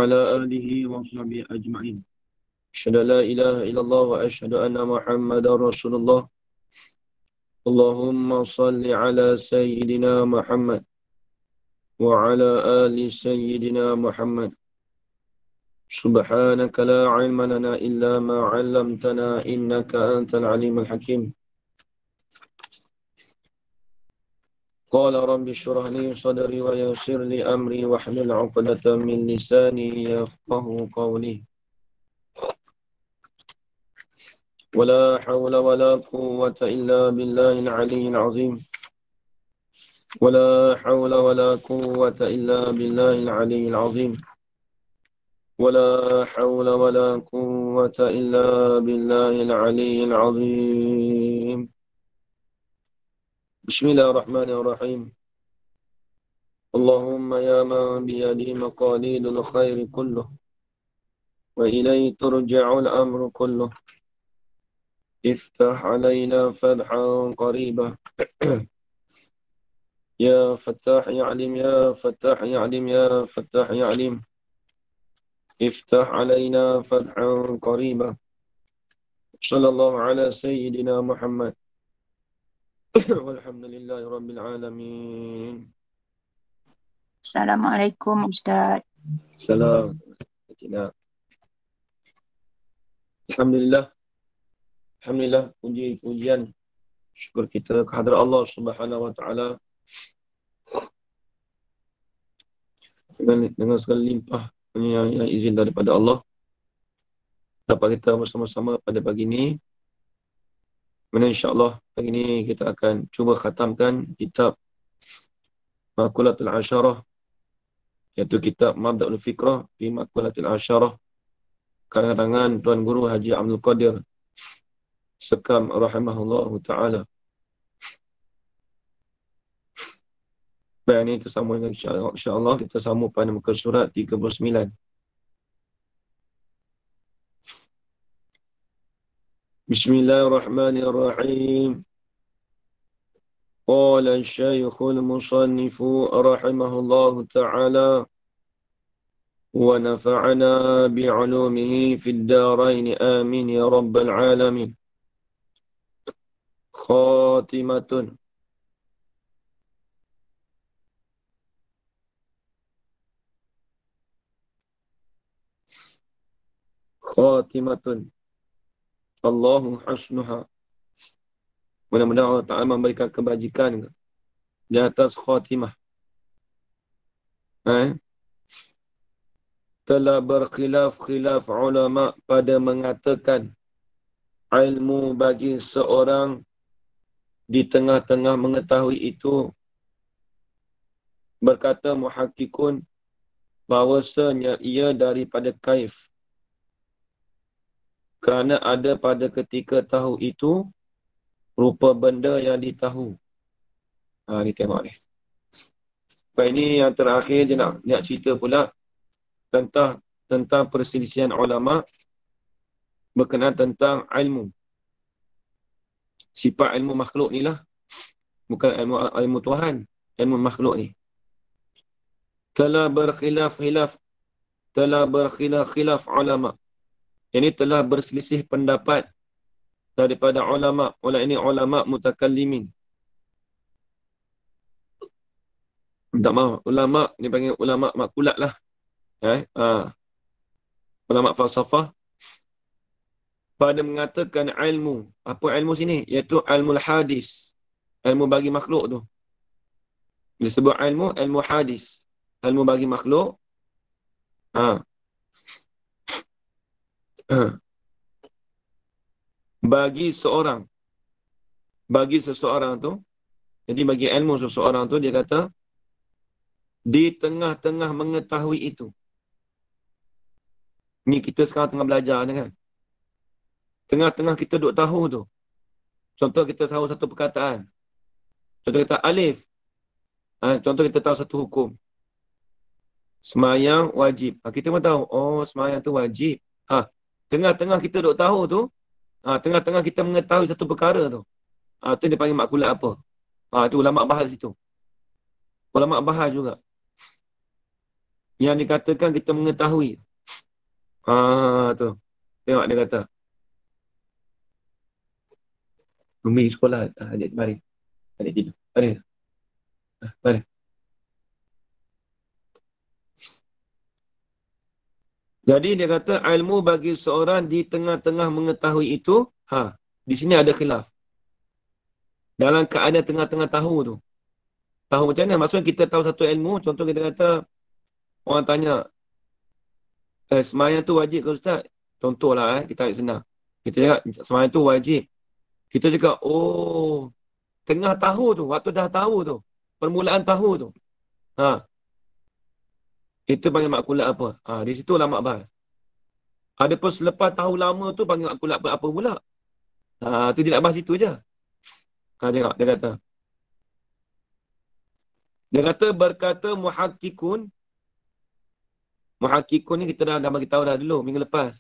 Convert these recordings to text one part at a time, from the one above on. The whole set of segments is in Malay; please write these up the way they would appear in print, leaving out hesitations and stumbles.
وعلى آله وصحبه أجمعين. أشهد أن لا إله إلا الله وأشهد أن محمدا رسول الله. اللهم صل على سيدنا محمد وعلى آل سيدنا محمد. سبحانك لا علم لنا إلا ما علمتنا إنك أنت العليم الحكيم. قال رب اشرح لي صدري ويسر لي أمري واحلل عقدة من لساني يفقه قولي. ولا حول ولا قوة إلا بالله العلي العظيم. ولا حول ولا قوة إلا بالله العلي العظيم. ولا حول ولا قوة إلا بالله العلي العظيم. بسم الله الرحمن الرحيم. اللهم يا من بيده مقاليد الخير كله وإليه ترجع الأمر كله افتح علينا فتحا قريبا. يا فتاح يا عليم يا فتاح يا عليم يا فتاح يا عليم افتح علينا فتحا قريبا. صلى الله على سيدنا محمد. والحمد لله رب العالمين. Assalamualaikum Ustaz. Salam. Alhamdulillah. Alhamdulillah, puji-pujian syukur kita kehadrat Allah Subhanahu wa taala dengan segala limpah yang izin daripada Allah dapat kita bersama-sama pada pagi ini. Mana insya-Allah pagi ini kita akan cuba khatamkan kitab Maqulatul Asyarah, iaitu kitab Mabda'ul Fikrah fi Maqulatul Asyarah karangan Tuan Guru Haji Abdul Qadir Sekam rahimahullahu taala. Baik, ini tersambung dengan insya-Allah kita sambung pada muka surat 39. Bismillahirrahmanirrahim. Qala asy-syaikh al-musannif rahimahullahu ta'ala wa nafa'ana bi'ulumihi fid darain amin ya rabbal alamin. Khatimatun. Khatimatun. Allahu hasnuha. Mudah-mudahan Allah Ta'ala memberikan kebajikan di atas khatimah. Telah berkhilaf-khilaf ulama pada mengatakan ilmu bagi seorang di tengah-tengah mengetahui itu. Berkata muhakkikun bahawasanya ia daripada kaif. Kerana ada pada ketika tahu itu rupa benda yang ditahu. Ni tengok ni. Baik, ini yang terakhir dia nak cerita pula tentang perselisihan ulama berkenaan tentang ilmu. Sifat ilmu makhluk ni lah. Bukan ilmu Tuhan. Ilmu makhluk ni. Telah berkhilaf ulama. Ini telah berselisih pendapat daripada ulama. Ini ulama mutakallimin. Minta maaf. Ulama ni panggil ulama makulat lah. Ulama falsafah pada mengatakan ilmu. Apa ilmu sini? Iaitu ilmu hadis. Ilmu bagi makhluk tu. Disebut ilmu hadis. Ilmu bagi makhluk. Bagi seseorang tu, jadi bagi ilmu seseorang tu, dia kata di tengah-tengah mengetahui itu. Ni kita sekarang tengah belajar ni kan. Tengah-tengah kita duk tahu tu. Contoh kita tahu satu perkataan. Contoh kita alif. Contoh kita tahu satu hukum. Semayang wajib. Kita pun tahu, semayang tu wajib. Tengah-tengah kita duk tahu tu, tengah-tengah kita mengetahui satu perkara tu. Tu dia panggil makulat apa? Tu ulama bahas situ. Ulama bahas juga. Yang dikatakan kita mengetahui. Tu. Tengok dia kata. Umi sekolah. Adik mari. Adik tidur. Mari. Mari. Jadi dia kata ilmu bagi seorang di tengah-tengah mengetahui itu, di sini ada khilaf. Dalam keadaan tengah-tengah tahu tu. Tahu macam mana? Maksudnya kita tahu satu ilmu, contoh kita kata, orang tanya, semayang tu wajib ke Ustaz? Contohlah, kita ambil senang. Kita cakap, semayang tu wajib. Kita cakap, oh, tengah tahu tu, waktu dah tahu tu. Permulaan tahu tu. Itu panggil makulat apa? Di situ ulama bahas. Adapun selepas tahu lama tu panggil makulat apa pula? Tu dia nak bahas itu je. Tengok, dia kata. Dia kata berkata muhakkikun. Muhakkikun ni kita dah bagi tahu dah dulu, minggu lepas.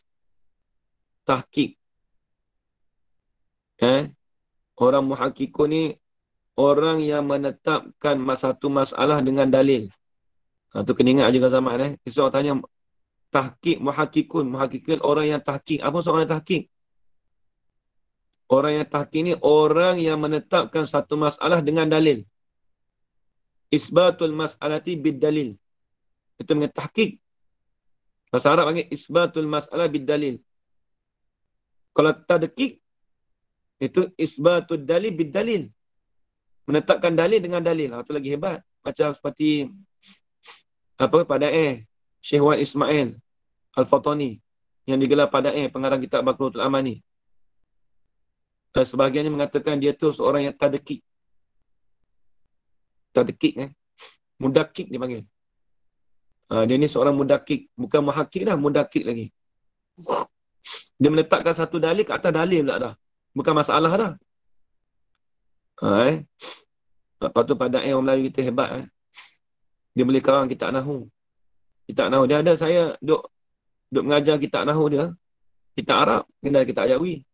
Tahqiq. Orang muhakkikun ni, orang yang menetapkan satu masalah dengan dalil. Tu kena ingat Haji Zaman. Esok orang tanya, tahqiq, muhakkikun. Muhakkikun orang yang tahqiq. Apa maksud orang yang tahqiq? Orang yang tahqiq ni, orang yang menetapkan satu masalah dengan dalil. Isbatul mas'alati bid dalil. Itu dengan tahqiq. Bahasa Arab panggil isbatul mas'alah bid dalil. Kalau tadqiq, itu isbatul dalil bid dalil. Menetapkan dalil dengan dalil. Itu lagi hebat. Macam seperti Pada'i Syekh Wan Ismail Al-Fatani yang digelar Pada'i, pengarang kitab Baqaratul Amani. Sebahagiannya mengatakan dia tu seorang yang tadqiq. Tadqiq, mudakik dia panggil. Dia ni seorang mudakik. Bukan muhakkik dah, mudakik lagi. Dia menetapkan satu dalil ke atas dalil pula dah. Bukan masalah dah. Lepas tu Pada'i orang Melayu kita hebat. Dia boleh karang kitab Nahu. Kitab Nahu. Dia ada, saya duk mengajar kitab Nahu dia. Kitab Arab, kena kitab Jawi.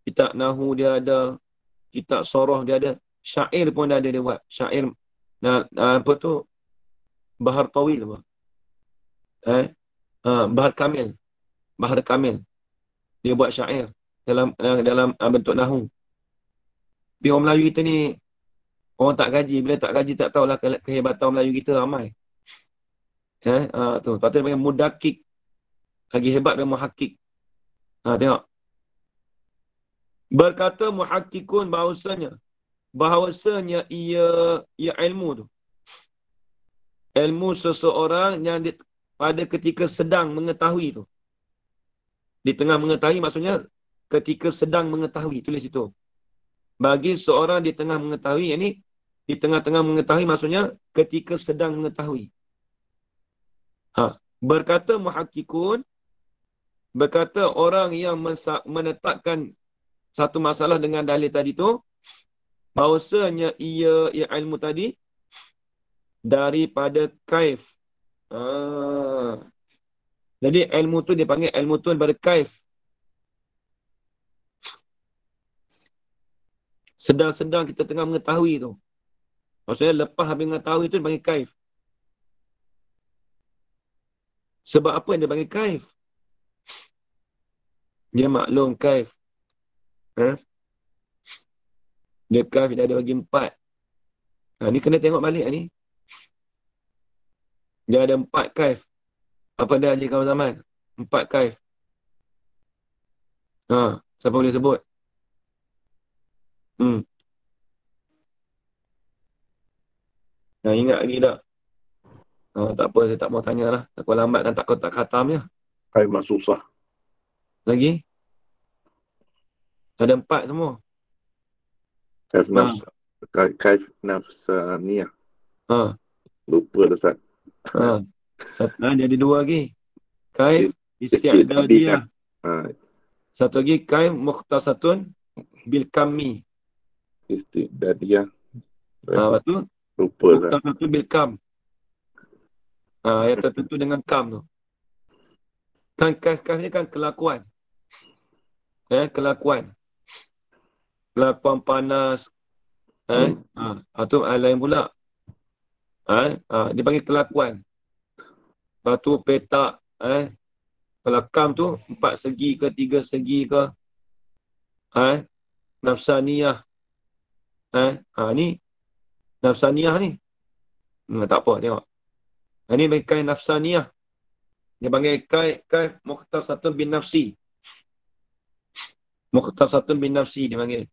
Kitab Nahu dia ada. Kitab Soroh dia ada. Syair pun ada dia buat. Syair. Apa tu? Bahar Tawil apa? Bahar Kamil. Bahar Kamil. Dia buat syair. Dalam bentuk Nahu. Tapi orang Melayu kita ni, orang tak gaji. Bila tak gaji, tak tahulah kehebatan orang Melayu kita ramai. Tu. Lepas tu dia panggil mudakik. Lagi hebat dia muhakkik. Tengok. Berkata muhakkikun bahawasanya ia ilmu tu. Ilmu seseorang yang pada ketika sedang mengetahui tu. Di tengah mengetahui maksudnya ketika sedang mengetahui. Tulis itu. Bagi seorang di tengah mengetahui, ini di tengah-tengah mengetahui maksudnya ketika sedang mengetahui. Berkata muhakkikun, berkata orang yang menetapkan satu masalah dengan dalil tadi tu, bahawasanya ia ilmu tadi daripada kaif. Jadi ilmu tu dia panggil ilmu tu daripada kaif. Sedang-sedang kita tengah mengetahui tu. Maksudnya lepas habis mengetahui tu dia panggil kaif. Sebab apa dia panggil kaif? Dia maklum kaif. Dia kaif dia ada bagi 4. Ni kena tengok balik ni. Dia ada 4 kaif. Apa dia Haji Zaman? 4 kaif. Siapa boleh sebut? Ingat lagi tak? Tak apa, saya tak mau tanya lah. Takut lambat dan takut tak khatam je. Kaif susah. Lagi? Ada 4 semua. Kaif nafsaniyah. Lupa dah Ustaz. Dia ada 2 lagi. Kaif isti'dadiyah. Satu lagi kaif mukhtasatun bil kammi. Isti'dadiyah. Lepas tu lupa Ustaz. Mukhtasatun bil kam. Yang tertentu dengan kam tu. Kan kaif ni kan kelakuan. Kelakuan panas. Itu lain pula. Dia panggil kelakuan. Lepas tu petak, kalau kam tu 4 segi ke 3 segi ke, nafsaniyah, ni nafsaniyah ni. Tak apa, tengok. Ini bagi kai nafsaniyah. Dia panggil kai mukhtasatun bin nafsi. Mukhtasatun bin nafsi dia panggil.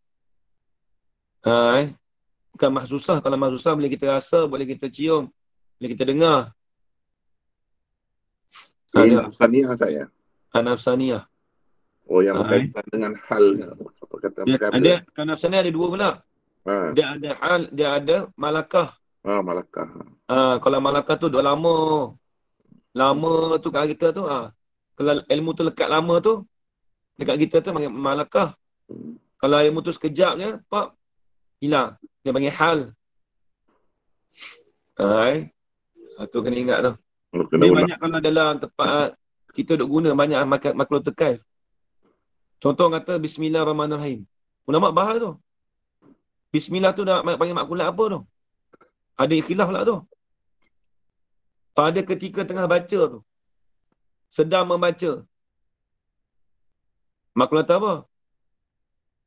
Bukan mahsusah. Kalau mahsusah boleh kita rasa, boleh kita cium, boleh kita dengar. Ini nafsaniyah saya. Nafsaniyah. Oh, yang berkaitan dengan hal. Apa kata ada, kalau nafsaniyah ada dua pula. Dia ada hal, dia ada malakah. Malakah. Kalau malakah tu dah lama. Lama tu kat kita tu. Kalau ilmu tu lekat lama tu, dekat kita tu panggil malakah. Kalau ilmu tu sekejap je, hilang. Dia panggil hal. Tu kena ingat tu. Dia banyak kalau dalam tempat kita duk guna, banyak makhluk terkaif. Contoh kata Bismillahirrahmanirrahim. Ulama bahas tu. Bismillah tu dah panggil maklumat apa tu? Ada khilaf pula tu. Pada ketika tengah baca tu, sedang membaca, maklumat apa?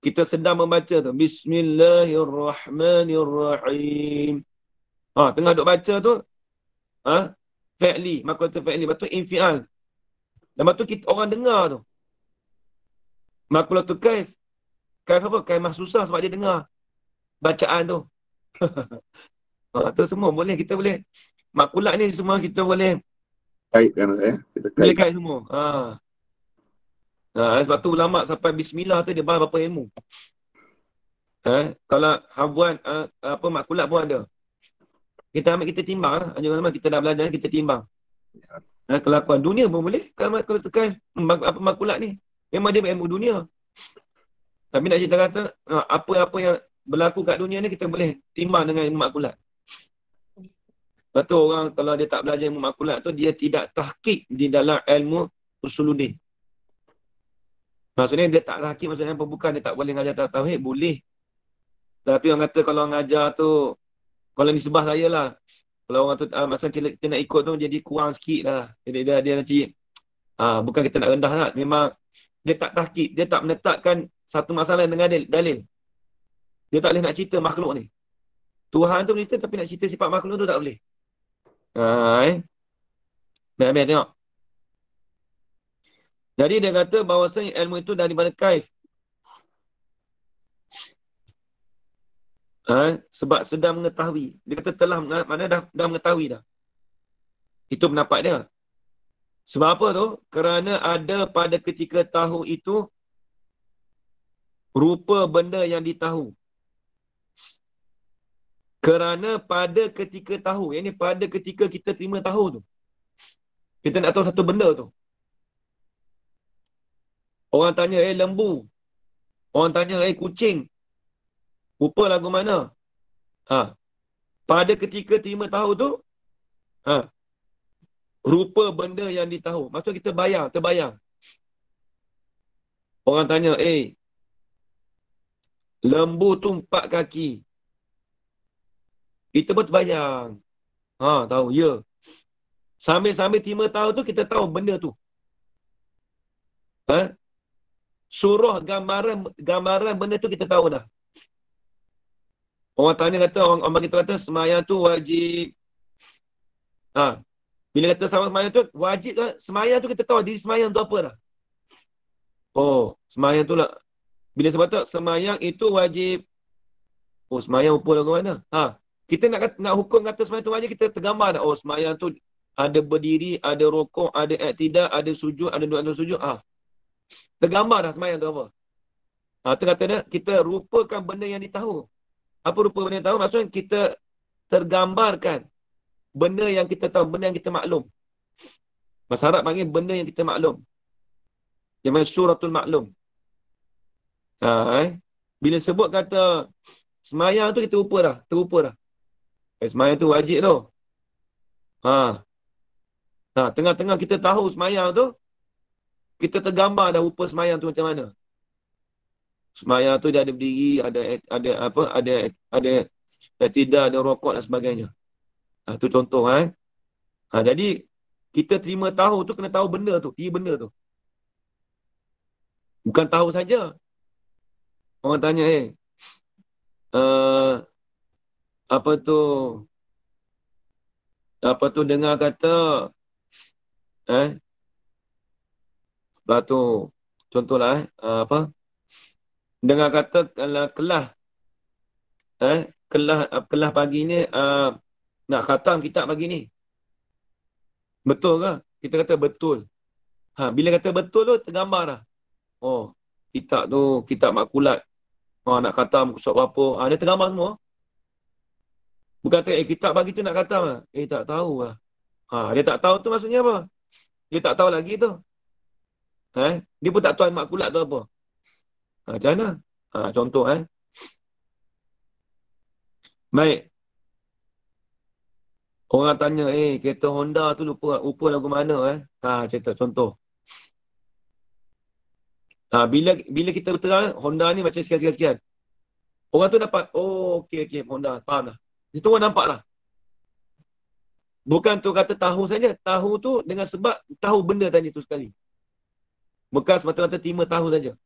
Kita sedang membaca tu. Bismillahirrahmanirrahim. Tengah duk baca tu, fi'li, maklumat fi'li. Lepas tu infial. Lepas tu kita orang dengar tu. Maklumat kaif. Kaif apa? Kaif mahsusah sebab dia dengar bacaan tu. Tu semua boleh, kita boleh. Makulat ni semua kita boleh kaitkan, kita boleh kait semua. Sebab tu ulama sampai bismillah tu dia bahas berapa ilmu. Kalau habuan makulat pun ada. Kita ambil, kita timbang lah. Jangan kita dah belajar kita timbang. Kelakuan dunia pun boleh. Kalau tekan apa makulat ni, memang dia ilmu dunia. Tapi nak cerita kata apa-apa yang berlaku kat dunia ni kita boleh timbang dengan ilmu makulat. Lepas tu orang kalau dia tak belajar ilmu makulat tu, dia tidak tahqiq di dalam ilmu usuluddin. Maksudnya dia tak tahqiq, maksudnya apa? Bukan dia tak boleh ngajar tauhid, boleh. Tapi orang kata kalau ngajar tu, kalau nisbah saya lah, kalau orang tu maksudnya kita nak ikut tu jadi kurang sikit lah. Jadi dia nanti bukan kita nak rendah lah. Memang dia tak tahqiq, dia tak menetapkan satu masalah dengan dalil. Dia tak boleh nak cerita makhluk ni. Tuhan tu boleh cerita, tapi nak cerita sifat makhluk tu tak boleh. Biar tengok. Jadi dia kata bahawasanya ilmu itu daripada kaif. Sebab sedang mengetahui. Dia kata telah, mana dah mengetahui dah. Itu pendapat dia. Sebab apa tu? Kerana ada pada ketika tahu itu rupa benda yang ditahu. Kerana pada ketika tahu, ini pada ketika kita terima tahu tu, kita nak tahu satu benda tu. Orang tanya, lembu. Orang tanya, kucing. Rupa lagu mana? Pada ketika terima tahu tu, rupa benda yang ditahu. Maksud kita terbayang. Orang tanya, lembu tu 4 kaki. Kita pun terbayang. Tahu, ya. Sambil-sambil terima tahu tu, kita tahu benda tu. Surah gambaran benda tu kita tahu dah. Orang tanya kata, orang bagi tahu kata sembahyang tu wajib. Bila kata sama sembahyang tu wajib lah, sembahyang tu kita tahu diri sembahyang tu apa dah. Sembahyang tu lah. Bila sebab tu sembahyang itu wajib. Sembahyang rupa lagu mana? Kita nak hukum kata sembahyang tu wajib, kita tergambar dah. Sembahyang tu ada berdiri, ada rokok, ada i'tidal, ada sujud, ada dua sujud. Tergambar dah sembahyang tu apa. Tu kata dia, kita rupakan benda yang ditahu. Apa rupa benda yang tahu? Maksudnya kita tergambarkan benda yang kita tahu, benda yang kita maklum. Bahasa Arab panggil benda yang kita maklum. Yang mana suratul maklum. Bila sebut kata semayang tu kita terupa dah. Semayang tu wajib tu. Tengah-tengah kita tahu semayang tu, kita tergambar dah rupa semayang tu macam mana. Semayang tu dia ada berdiri, ada tidak, ada rokok dan sebagainya. Itu contoh. Jadi Kita terima tahu tu kena tahu benda tu, benda tu. Bukan tahu saja. Orang tanya, uh, apa tu, dengar kata, eh, lah tu, contohlah, apa, dengar kata kalau kelas, kelas pagi ni, nak khatam kitab pagi ni. Betul ke? Kita kata betul. Bila kata betul tu, tergambar dah. Oh, kitab tu, kitab makulat. Nak khatam surat berapa. Dia tergambar semua. Bukan kata, kitab pagi tu nak khatam lah. Tak tahu lah. Dia tak tahu tu maksudnya apa? Dia tak tahu lagi tu. Dia pun tak tahu makulat tu apa. Macam mana? Contoh, Baik. Orang tanya, kereta Honda tu lupa lagu mana, cerita contoh. Bila kita berterang, Honda ni macam sekian-sekian. Orang tu dapat, okey, Honda, faham dah. Itu orang nampak lah. Bukan tu kata tahu saja. Tahu tu dengan sebab tahu benda tadi tu sekali. Bukan semata-mata terima tahu saja.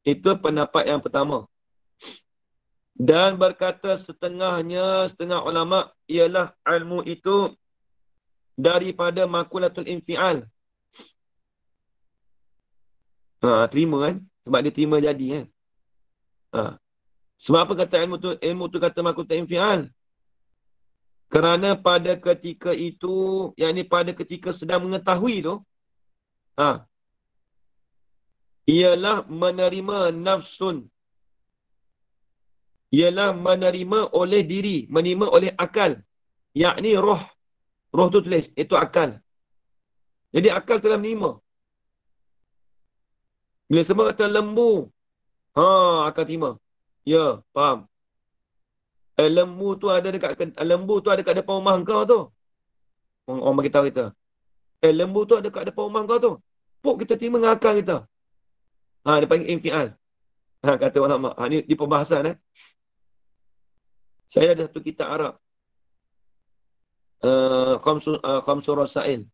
Itu pendapat yang pertama. Dan berkata setengah ulama ialah ilmu itu daripada makulatul infial. Terima kan? Sebab dia terima jadi kan? Sebab apa kata ilmu tu kata makulatul infial? Kerana pada ketika itu, yakni pada ketika sedang mengetahui tu, ialah menerima nafsun. Ialah menerima oleh diri, menerima oleh akal. Yakni roh. Roh tu tulis, itu akal. Jadi akal telah menerima. Bila semua kata lembu, akal terima. Ya, faham. Lembu tu ada dekat depan rumah kau tu. Orang beritahu kita. Lembu tu ada dekat depan rumah kau tu. Puk kita terima dengan akal kita. Dia panggil infial. Kata ulama. Ni di perbahasan. Saya ada satu kitab Arab. Khamsur Rasail.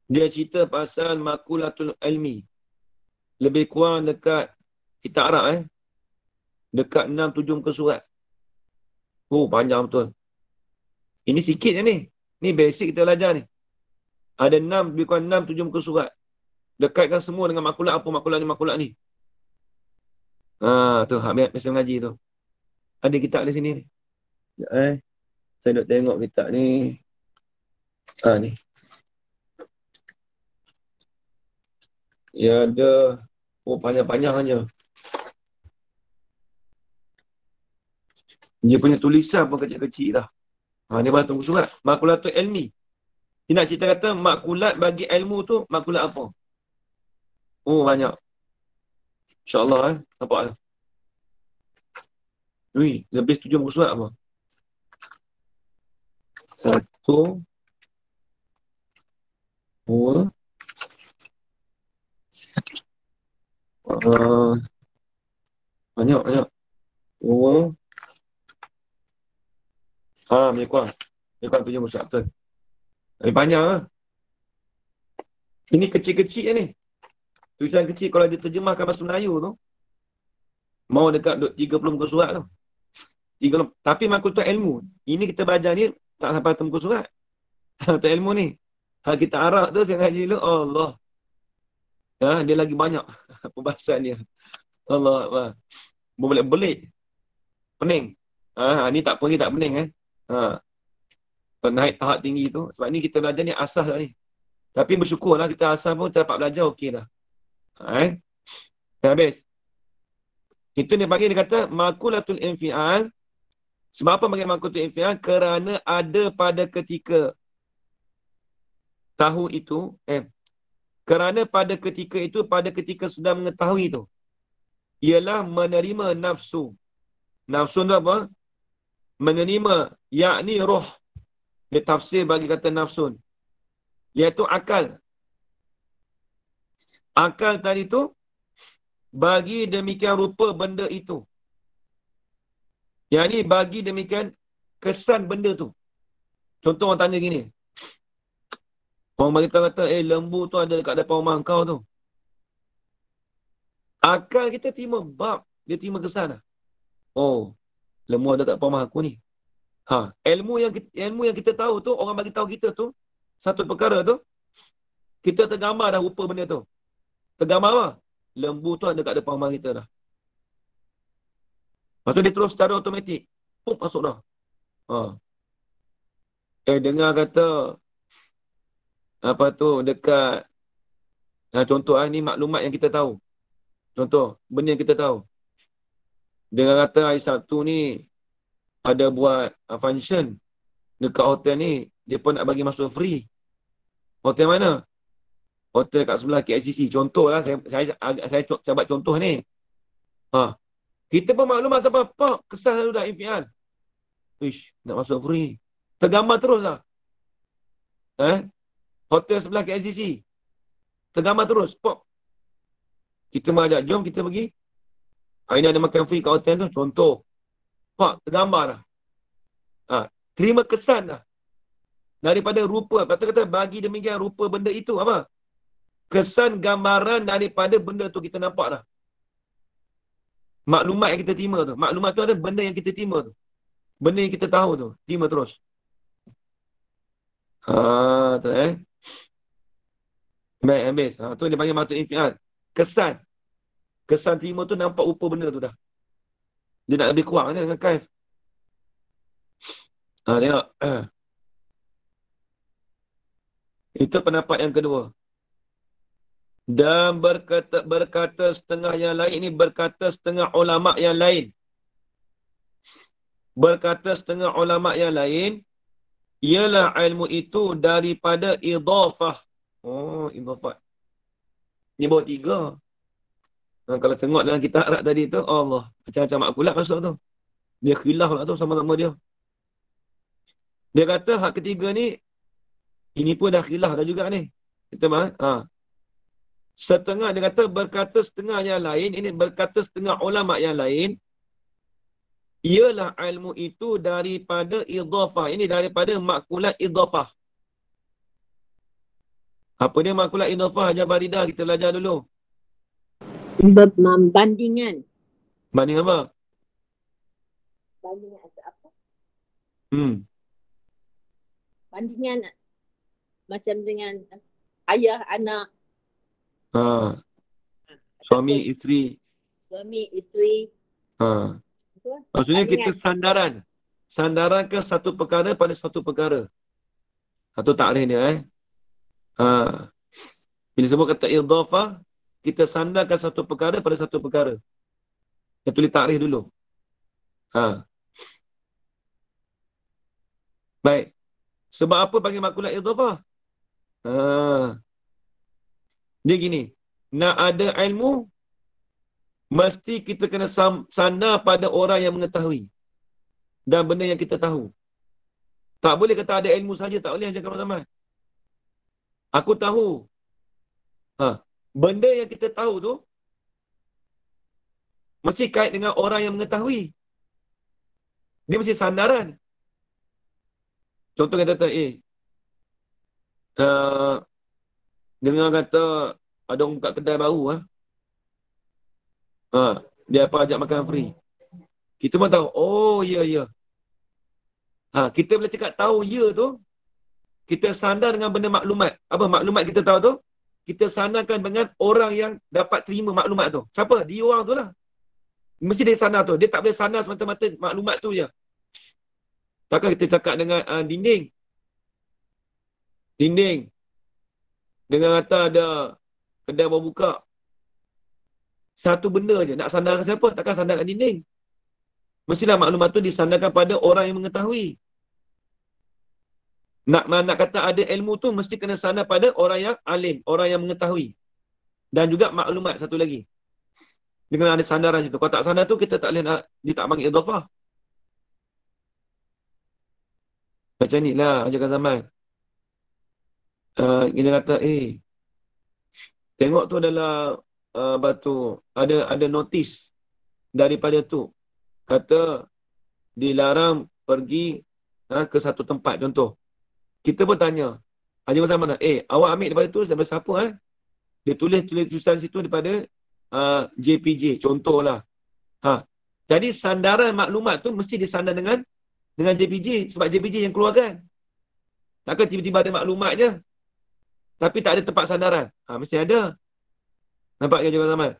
Dia cerita pasal makulatul ilmi. Lebih kurang dekat kitab Arab. Dekat 6-7 muka surat. Panjang betul. Ini sikit je ni. Ni basic kita belajar ni. Ada 6, lebih kurang 6-7 muka surat. Dekatkan semua dengan makulat apa, makulat ni. Tu, biasa mengaji tu. Ada kitab di sini ni. Saya nak tengok kitab ni. Ni. Ya ada. Panjang-panjang aja. Dia punya tulisan pun kecil-kecil dah. Ni baru tunggu surat. Makulatul ilmi. Dia nak cerita kata makulat bagi ilmu tu, makulat apa? Banyak. InsyaAllah nampak lah. Lebih 7 muka surat apa? 1, 2, banyak. 2, lebih kurang 7 muka surat betul. Lebih banyak lah. Ini kecil-kecil ni. Tulisan kecil kalau dia terjemahkan bahasa Melayu tu, mau dekat 30 muka surat tu. 30. Tapi makulatul ilmu. Ini kita belajar ni tak sampai 1 muka surat. Makulatul ilmu ni. Kita Arab tu saya ngaji dulu, Allah. Dia lagi banyak perbahasan dia. Allah. Berbelit-belit. Pening. Ni tak pergi tak pening naik tahap tinggi tu. Sebab ni kita belajar ni asas lah ni. Tapi bersyukurlah kita asas pun kita dapat belajar okey dah. Dah habis. Itu dia bagi dia kata makulatul infial. Sebab apa bagi makulatul infial? Kerana ada pada ketika tahu itu, kerana pada ketika itu, pada ketika sedang mengetahui itu, ialah menerima nafsu. Nafsu itu apa? Menerima, yakni roh. Dia tafsir bagi kata nafsun. Iaitu akal. Akal tadi tu, bagi demikian rupa benda itu. Yang ni bagi demikian kesan benda tu. Contoh orang tanya gini. Orang bagi tahu kata, lembu tu ada dekat depan rumah kau tu. Akal kita terima bab, dia terima kesan lah. Oh, lembu ada dekat depan rumah aku ni. Ilmu yang kita tahu tu, orang bagi tahu kita tu, satu perkara tu, kita tergambar dah rupa benda tu. Tergambar apa? Lembu tu ada dekat depan rumah kita dah. Maksud dia terus secara automatik. Masuk dah. Dengar kata, apa tu, dekat, contoh ni maklumat yang kita tahu. Contoh, benda yang kita tahu. Dengar kata hari Sabtu ni, ada buat function dekat hotel ni, dia pun nak bagi masuk free. Hotel mana? Hotel kat sebelah KLCC. Contoh lah, saya buat contoh ni. Kita pun maklum masa apa, kesan selalu dah infial. Ish, nak masuk free. Tergambar terus lah. Hotel sebelah KLCC. Tergambar terus. Pop. Kita mengajak, jom kita pergi. Hari ni ada makan free kat hotel tu. Contoh. Tergambar dah. Terima kesan dah. Daripada rupa. Kata-kata bagi demikian rupa benda itu. Apa? Kesan gambaran daripada benda tu kita nampak dah. Maklumat yang kita terima tu. Maklumat tu ada benda yang kita terima tu. Benda yang kita tahu tu. Terima terus. Tu Baik, habis. Tu dia panggil maksud infial. Kesan. Kesan terima tu nampak rupa benda tu dah. Dia nak lebih kurang ni dengan kaif. Tengok. Itu pendapat yang kedua. Dan berkata setengah yang lain, ini berkata setengah ulama' yang lain. Berkata setengah ulama' yang lain, ialah ilmu itu daripada idhafah. Idhafah. Ini bawa 3. Kalau tengok dalam kitab Arab tadi tu, Allah, macam-macam maklumat masuk tu. Dia khilaf lah tu sama-sama dia. Dia kata hak ketiga ni, ini pun dah khilaf dah juga ni. Kita faham? Setengah, dia kata berkata setengah yang lain, ini berkata setengah ulama' yang lain, ialah ilmu itu daripada idhafah. Ini daripada maklumat idhafah. Apa dia maklumat idhafah? Hajar Baridah, kita belajar dulu. Bandingan. Banding apa? Bandingan apa? Bandingan macam dengan ayah, anak. Suami, isteri. Suami, isteri. Maksudnya kita sandaran. Sandaran ke satu perkara pada satu perkara. Satu takrif dia. Bila sebut kata idhafah, kita sandarkan satu perkara pada satu perkara. Kita tulis takrif dulu. Baik. Sebab apa panggil maklumat idhafah? Dia gini. Nak ada ilmu, mesti kita kena sandar pada orang yang mengetahui. Dan benda yang kita tahu. Tak boleh kata ada ilmu saja, tak boleh cakap sama. Aku tahu. Benda yang kita tahu tu, mesti kait dengan orang yang mengetahui. Dia mesti sandaran. Contoh kata, dengar kata, ada orang buka kedai baru. Dia apa ajak makan free. Kita pun tahu, oh ya. Kita boleh cakap tahu ya tu, kita sandar dengan benda maklumat. Apa maklumat kita tahu tu? Kita sandarkan dengan orang yang dapat terima maklumat tu. Siapa? Dia orang tu lah. Mesti dia sandar tu. Dia tak boleh sandar semata-mata maklumat tu je. Takkan kita cakap dengan dinding. Dinding. Dengan kata ada kedai baru buka. Satu benda je. Nak sandarkan siapa? Takkan sandarkan dinding. Mestilah maklumat tu disandarkan pada orang yang mengetahui. Nak kata ada ilmu tu mesti kena sandar pada orang yang alim, orang yang mengetahui. Dan juga maklumat satu lagi. Dengan ada sandaran situ. Kalau tak sandar tu kita tak boleh nak, dia tak panggil idhafah. Macam ni lah ajarkan zaman. Kita kata, tengok tu dalam batu, ada notis daripada tu. Kata, dilarang pergi ke satu tempat, contoh. Kita pun tanya, Haji Zaman, awak ambil daripada tu, daripada siapa Dia tulis tulisan situ daripada JPJ, contohlah. Jadi sandaran maklumat tu mesti disandar dengan JPJ, sebab JPJ yang keluarkan. Takkan tiba-tiba ada maklumat je, tapi tak ada tempat sandaran. Mesti ada. Nampak ke Haji Zaman?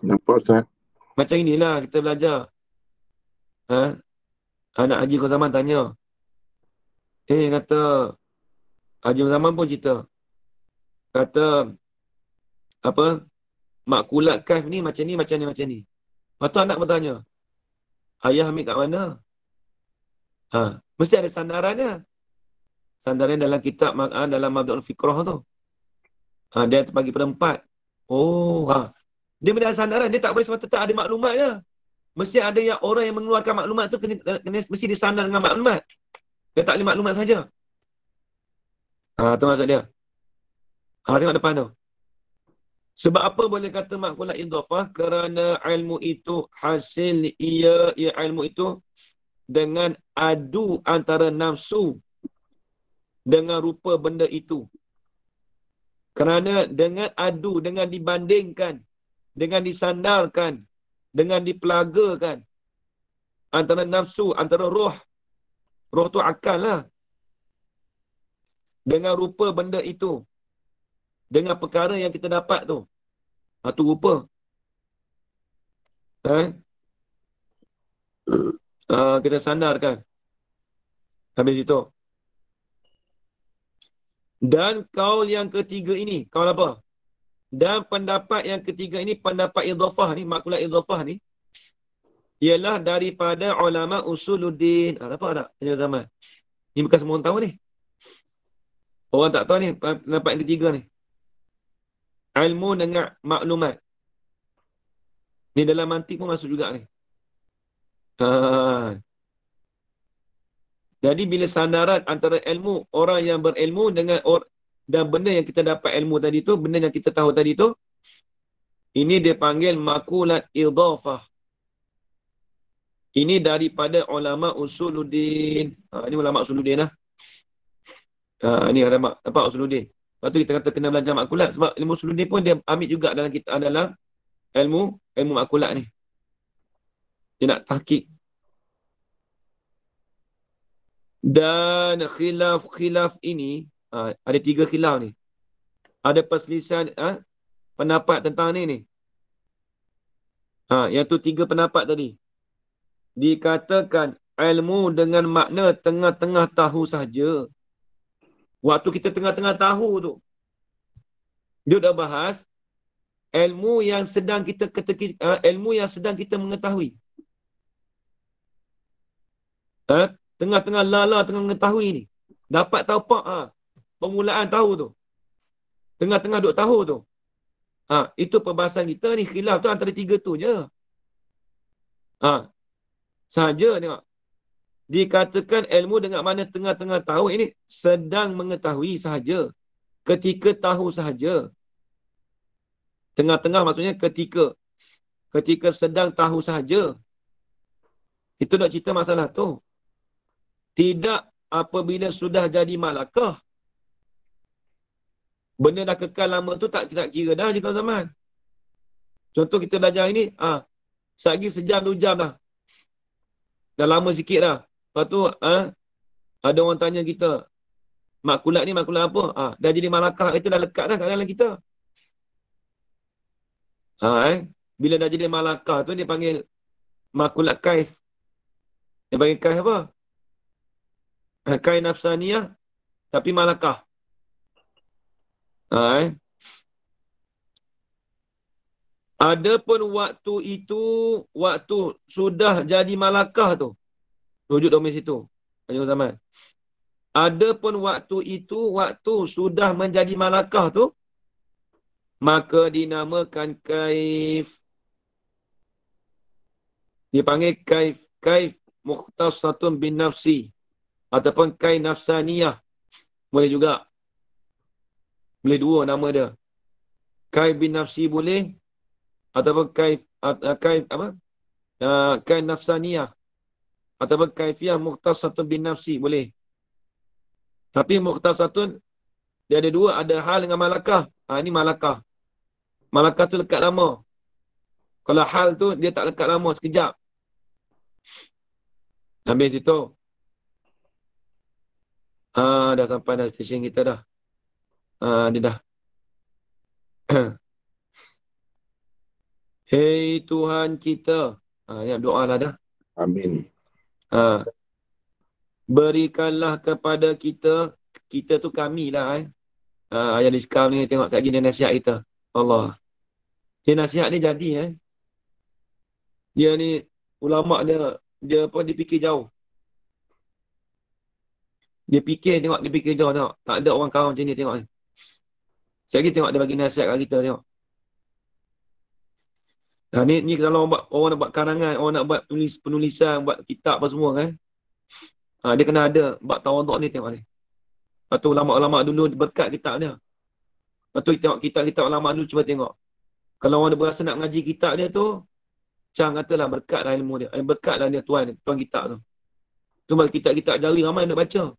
Nampak Ustaz. Macam inilah kita belajar. Anak Haji Zaman tanya. Kata, Haji Zaman pun cerita. Kata, makulat kaif ni macam ni, macam ni, macam ni. Lepas tu anak bertanya, ayah ambil kat mana? Mesti ada sandarannya. Sandaran dalam kitab, dalam Mabda'ul Fikrah tu. Dia bagi pada 4. Dia mesti ada sandaran. Dia tak boleh semata-mata ada maklumat je. Mesti ada yang orang yang mengeluarkan maklumat tu kena mesti disandar dengan maklumat. Dia tak boleh maklumat saja. Tu maksud dia. Tengok depan tu. Sebab apa boleh kata makulat idhafah? Kerana ilmu itu hasil ilmu itu dengan adu antara nafsu dengan rupa benda itu. Kerana dengan adu, dengan dibandingkan, dengan disandarkan, dengan dipelagakan antara nafsu, antara roh. Roh tu akal lah. Dengan rupa benda itu. Dengan perkara yang kita dapat tu. Tu rupa. Kita sandarkan. Habis itu. Dan kaul yang ketiga ini, kaul apa? Dan pendapat yang ketiga ini, pendapat idhafah ni, makulat idhafah ni, ialah daripada ulama usuluddin. Apa tak? Haji Zaman. Ni bukan semua orang tahu ni. Orang tak tahu ni, pendapat yang ketiga ni. Ilmu dengan maklumat. Ni dalam mantik pun masuk juga ni. Jadi bila sandaran antara ilmu orang yang berilmu dengan dan benda yang kita dapat ilmu tadi tu, benda yang kita tahu tadi tu, ini dia panggil makulat idhafah. Ini daripada ulama usuluddin. Ini ulama usuluddin lah. Ini ulama usuluddin. Lepas tu kita kata kena belajar makulat sebab ilmu usuluddin pun dia ambil juga dalam kita adalah ilmu makulat ni. Dia nak tahqiq. Dan khilaf ini, ada 3 khilaf ni. Ada perselisihan pendapat tentang ni. Yang tu 3 pendapat tadi. Dikatakan ilmu dengan makna tengah-tengah tahu sahaja. Waktu kita tengah-tengah tahu tu, dia dah bahas ilmu yang sedang kita mengetahui. Tengah-tengah lala tengah mengetahui ni. Dapat tahu permulaan tahu tu. Tengah-tengah duk tahu tu. Itu perbahasan kita ni. Khilaf tu antara 3 tu je. Sahaja tengok. Dikatakan ilmu dengan mana tengah-tengah tahu ini sedang mengetahui sahaja. Ketika tahu sahaja. Tengah-tengah maksudnya ketika sedang tahu sahaja. Itu nak cerita masalah tu. Tidak apabila sudah jadi malakah. Benda dah kekal lama tu tak kira dah Haji Zaman. Contoh kita belajar ini, lagi sejam 2 jam dah. Dah lama sikit dah. Lepas tu, ada orang tanya kita, makulat ni makulat apa? Dah jadi malakah, itu dah lekat dah kat dalam kita. Bila dah jadi malakah tu, dia panggil makulat kaif. Dia panggil kaif apa? Kaif nafsaniyah, tapi malakah. Adapun waktu itu, waktu sudah jadi malakah tu. Rujuk domain situ. Haji Zaman. Adapun waktu itu, waktu sudah menjadi malakah tu, maka dinamakan kaif. Dipanggil kaif mukhtasatun bin nafsi. Ataupun kaif nafsaniyah. Boleh juga. Boleh 2 nama dia. Kaif bin nafsi boleh. Ataupun kaif apa? Kaif nafsaniyah. Ataupun kaifiyah mukhtasatun bin nafsi boleh. Tapi mukhtasatun, dia ada dua, ada hal dengan malakah. Ini malakah. Malakah tu lekat lama. Kalau hal tu, dia tak lekat lama, sekejap. Habis itu. Dah sampai dah stesen kita dah. Dia dah. Hei Tuhan kita. Ya, doa lah dah. Amin. Berikanlah kepada kita. Kita tu kami lah. Ayah Liskam ni tengok sekejap dia nasihat kita. Allah. Dia nasihat ni jadi. Dia ni, ulama' dia fikir jauh. Dia fikir jauh tengok. Tak ada orang kawan macam ni tengok ni. Sekejap tengok dia bagi nasihat kat kita tengok. Ni kalau orang nak buat karangan, orang nak buat penulisan, buat kitab apa semua kan. Dia kena ada bab tawaduk ni tengok ni. Lepas tu ulama' dulu berkat kitab dia. Lepas tu tengok kitab ulama' dulu cuba tengok. Kalau orang berasa nak mengaji kitab dia tu, macam katalah berkatlah ilmu dia. Berkatlah dia tuan kitab tu. Sebab kitab-kitab jari ramai nak baca.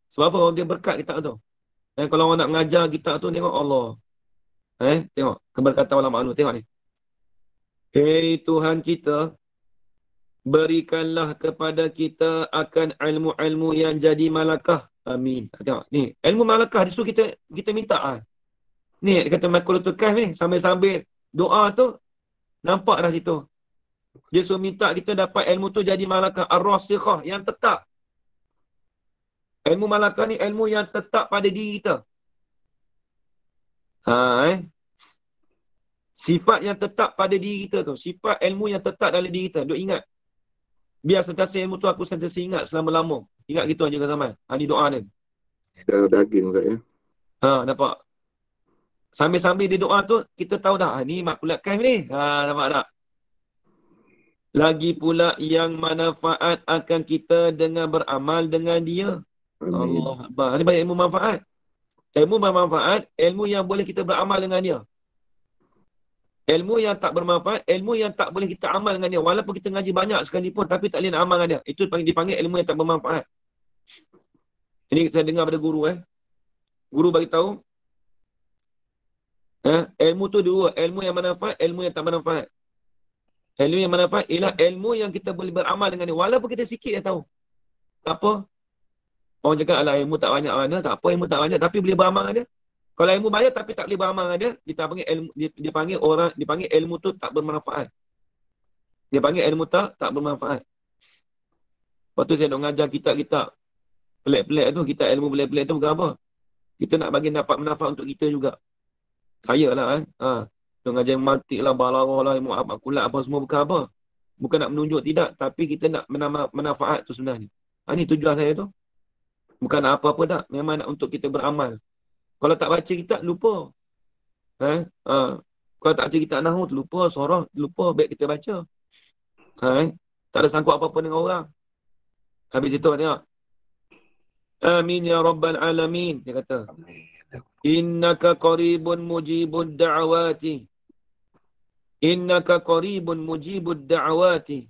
Sebab apa dia berkat kitab tu. Kalau orang nak mengajar kitab tu, tengok Allah. Tengok keberkatan ulama' dulu. Tengok ni. Hei Tuhan kita, berikanlah kepada kita akan ilmu-ilmu yang jadi malakah. Amin. Tengok ni, ilmu malakah disuruh kita minta. Ni dia kata Makhlukul Kahf ni, sambil-sambil doa tu nampak dah situ. Dia suruh minta kita dapat ilmu tu jadi malakah ar-rasikhah, yang tetap. Ilmu malakah ni ilmu yang tetap pada diri kita. Sifat yang tetap pada diri kita tu. Sifat ilmu yang tetap dalam diri kita. Duk ingat. Biar sentiasa ilmu tu aku sentiasa ingat selama-lama. Ingat gitu aja zaman. Ni doa ni. Darah daging Ustaz ya. Nampak. Sambil-sambil dia doa tu, kita tahu dah. Ni Makhlukul Kahf ni. Nampak tak? Lagi pula yang manfaat akan kita dengan beramal dengan dia. Amin. Allah Akbar. Ini banyak ilmu manfaat. Ilmu bermanfaat, ilmu yang boleh kita beramal dengan dia. Ilmu yang tak bermanfaat, ilmu yang tak boleh kita amal dengan dia. Walaupun kita ngaji banyak sekalipun, tapi tak boleh nak amal dengan dia. Itu dipanggil ilmu yang tak bermanfaat. Ini saya dengar pada guru. Guru bagi tahu. Ilmu tu dua. Ilmu yang bermanfaat, ilmu yang tak bermanfaat. Ilmu yang bermanfaat ialah ilmu yang kita boleh beramal dengan dia. Walaupun kita sikit dia tahu. Tak apa. Orang cakap, alah ilmu tak banyak mana. Tak apa ilmu tak banyak, tapi boleh beramal dengan dia. Kalau ilmu banyak tapi tak boleh beramal dengan dia, dia panggil ilmu tu tak bermanfaat. Dia panggil ilmu tak bermanfaat. Lepas tu saya nak mengajar kitab-kitab pelik-pelik tu, kitab ilmu pelik-pelik tu bukan apa. Kita nak bagi dapat manfaat untuk kita juga. Saya lah nak mengajar mantik lah, balarah lah, ilmu kulat apa semua bukan apa. Bukan nak menunjuk tidak, tapi kita nak manfaat tu sebenarnya. Ini tujuan saya tu. Bukan nak apa-apa tak, memang nak untuk kita beramal. Kalau tak baca kitab, lupa. Kalau tak baca kitab Nahu, lupa. Surah, lupa. Baik kita baca. Tak ada sangkut apa-apa dengan orang. Habis itu, tengok. Amin ya Rabbal Alamin. Dia kata. Innaka qaribun mujibud da'awati. Innaka qaribun mujibud da'awati.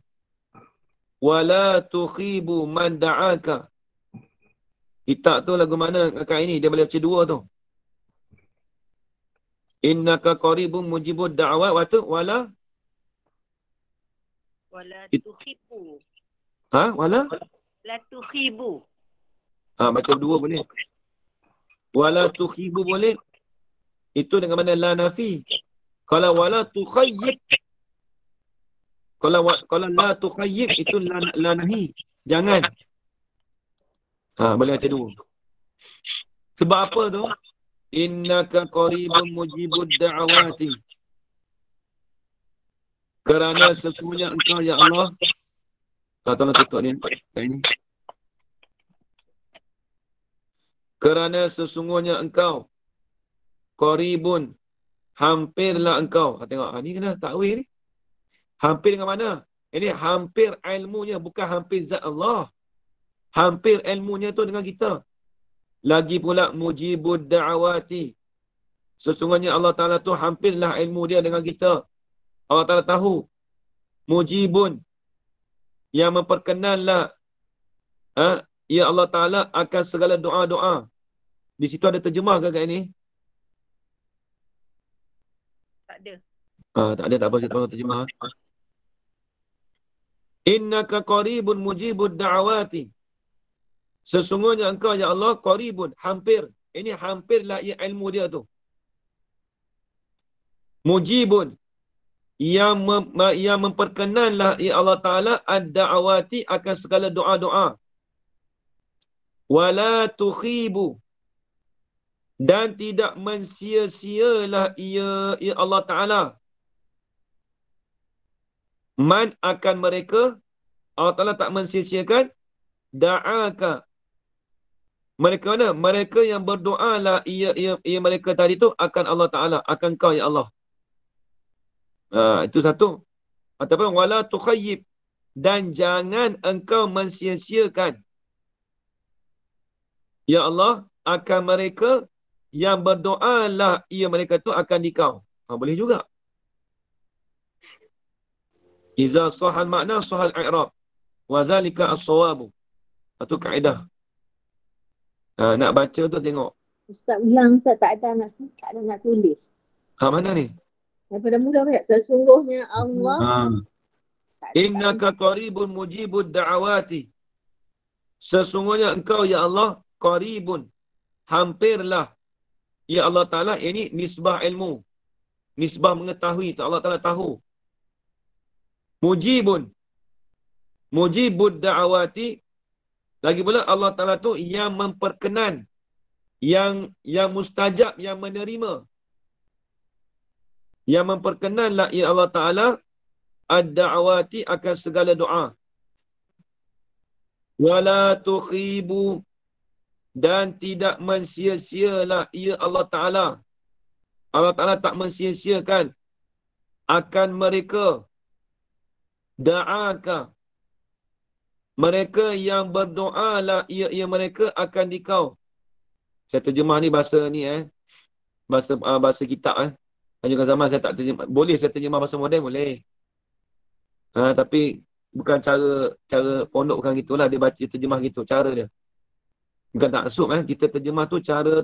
Wala tukhibu man da'aka. Kitab tu lagu mana kakak ini? Dia boleh baca dua tu. Innaka qaribun mujibud da'wat wala tukhibu. Wala? La tukhibu. Baca dua boleh. Wala tukhibu boleh. Itu dengan mana la nafi. Kalau wala tukhayyib. Kalau la tukhayyib itu la nahi. Jangan. Boleh baca dua. Sebab apa tu? Innaka qaribun mujibud da'awati. Kerana sesungguhnya engkau ya Allah. Tolong tutup ni. Kerana sesungguhnya engkau qaribun, hampirlah engkau. Tengok ni kena takwil ni. Hampir dengan mana? Ini hampir ilmunya, bukan hampir zat Allah. Hampir ilmunya tu dengan kita. Lagi pula mujibud da'awati. Sesungguhnya Allah Ta'ala tu hampirlah ilmu dia dengan kita. Allah Ta'ala tahu. Mujibun. Yang memperkenallah ya Allah Ta'ala akan segala doa-doa. Di situ ada terjemah ke kat ini? Tak ada. Tak ada, tak apa. Saya tolong terjemah. Innaka qaribun mujibud da'awati. Sesungguhnya engkau, ya Allah, qaribun, hampir. Ini hampirlah ia ilmu dia tu. Mujibun, yang memperkenanlah ya Allah Ta'ala ad-da'awati akan segala doa-doa. Wala tukhibu, dan tidak mensia-sialah ya Allah Ta'ala man akan mereka. Allah Ta'ala tak mensia-siakan da'aka. Mereka mana? Mereka yang berdoalah ia mereka tadi tu akan Allah Ta'ala, akan kau ya Allah. Itu satu. Ataupun wala tukhayyib, dan jangan engkau mensia-siakan ya Allah akan mereka yang berdoalah ia mereka tu akan dikau. Boleh juga. Iza sahal makna sahal i'rab. Wa zalika as-sawabu. Itu kaedah. Nak baca tu tengok. Ustaz ulang, Ustaz tak ada nak tulis. Mana ni? Daripada mula banyak. Sesungguhnya Allah Innaka qaribun mujibud da'awati. Sesungguhnya engkau ya Allah qaribun, hampirlah ya Allah Ta'ala. Ini nisbah ilmu, nisbah mengetahui. Allah Ta'ala tahu. Mujibun, mujibud da'awati. Lagi pula Allah Ta'ala tu yang memperkenan, yang mustajab, yang menerima. Yang memperkenanlah ya Allah Ta'ala ad-da'awati akan segala doa. Wala tukhibu, dan tidak mensia-sialah ya Allah Ta'ala. Allah Ta'ala tak mensia-siakan akan mereka. Da'aka, mereka yang berdoalah ia mereka akan dikau. Saya terjemah ni bahasa ni bahasa kitab Anjuran zaman saya tak terjemah. Boleh saya terjemah bahasa moden, boleh. Tapi bukan cara pondok bukan gitulah, dia baca terjemah gitu cara dia. Bukan tak asuk kita terjemah tu cara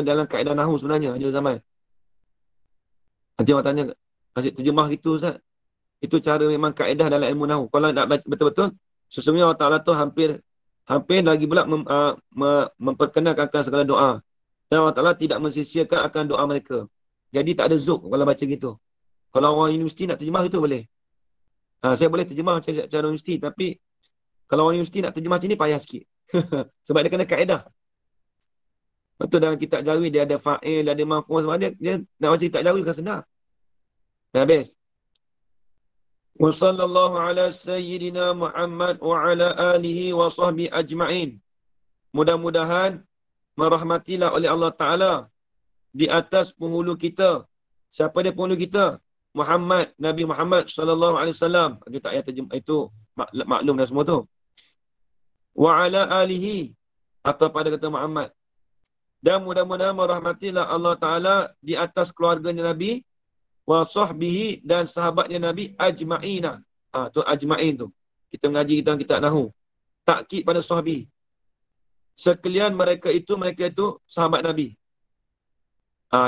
dalam kaedah nahwu sebenarnya anjuran zaman. Nanti orang tanya, asyik terjemah gitu Ustaz. Itu cara memang kaedah dalam ilmu nahwu. Kalau nak baca betul-betul, sesungguhnya Allah Ta'ala tu hampir lagi pula memperkenalkan akan segala doa. Dan Allah Ta'ala tidak mensisiakan akan doa mereka. Jadi tak ada zuk kalau baca gitu. Kalau orang universiti nak terjemah itu boleh. Saya boleh terjemah macam cara universiti. Tapi kalau orang universiti nak terjemah macam ni payah sikit. Sebab dia kena kaedah. Betul dalam kitab Jarwi dia ada fa'il, ada maf'ul. Sebab dia nak baca kitab Jarwi bukan senang. Dah habis. Wa sallallahu ala sayyidina Muhammad wa ala alihi wa sahbihi ajma'in. Mudah-mudahan merahmatilah oleh Allah Ta'ala di atas penghulu kita. Siapa dia penghulu kita? Muhammad, Nabi Muhammad sallallahu alaihi wasallam. Itu tak payah terjemah, itu maklum dah semua tu. Wa ala alihi, atau pada kata Muhammad. Dan mudah-mudahan merahmatilah Allah Ta'ala di atas keluarganya Nabi, wa sahbihi, dan sahabatnya Nabi ajma'ina. Tu ajma'in tu. Kita mengaji kita kitab nahwu. Takkid pada sahbi. Sekalian mereka itu sahabat Nabi.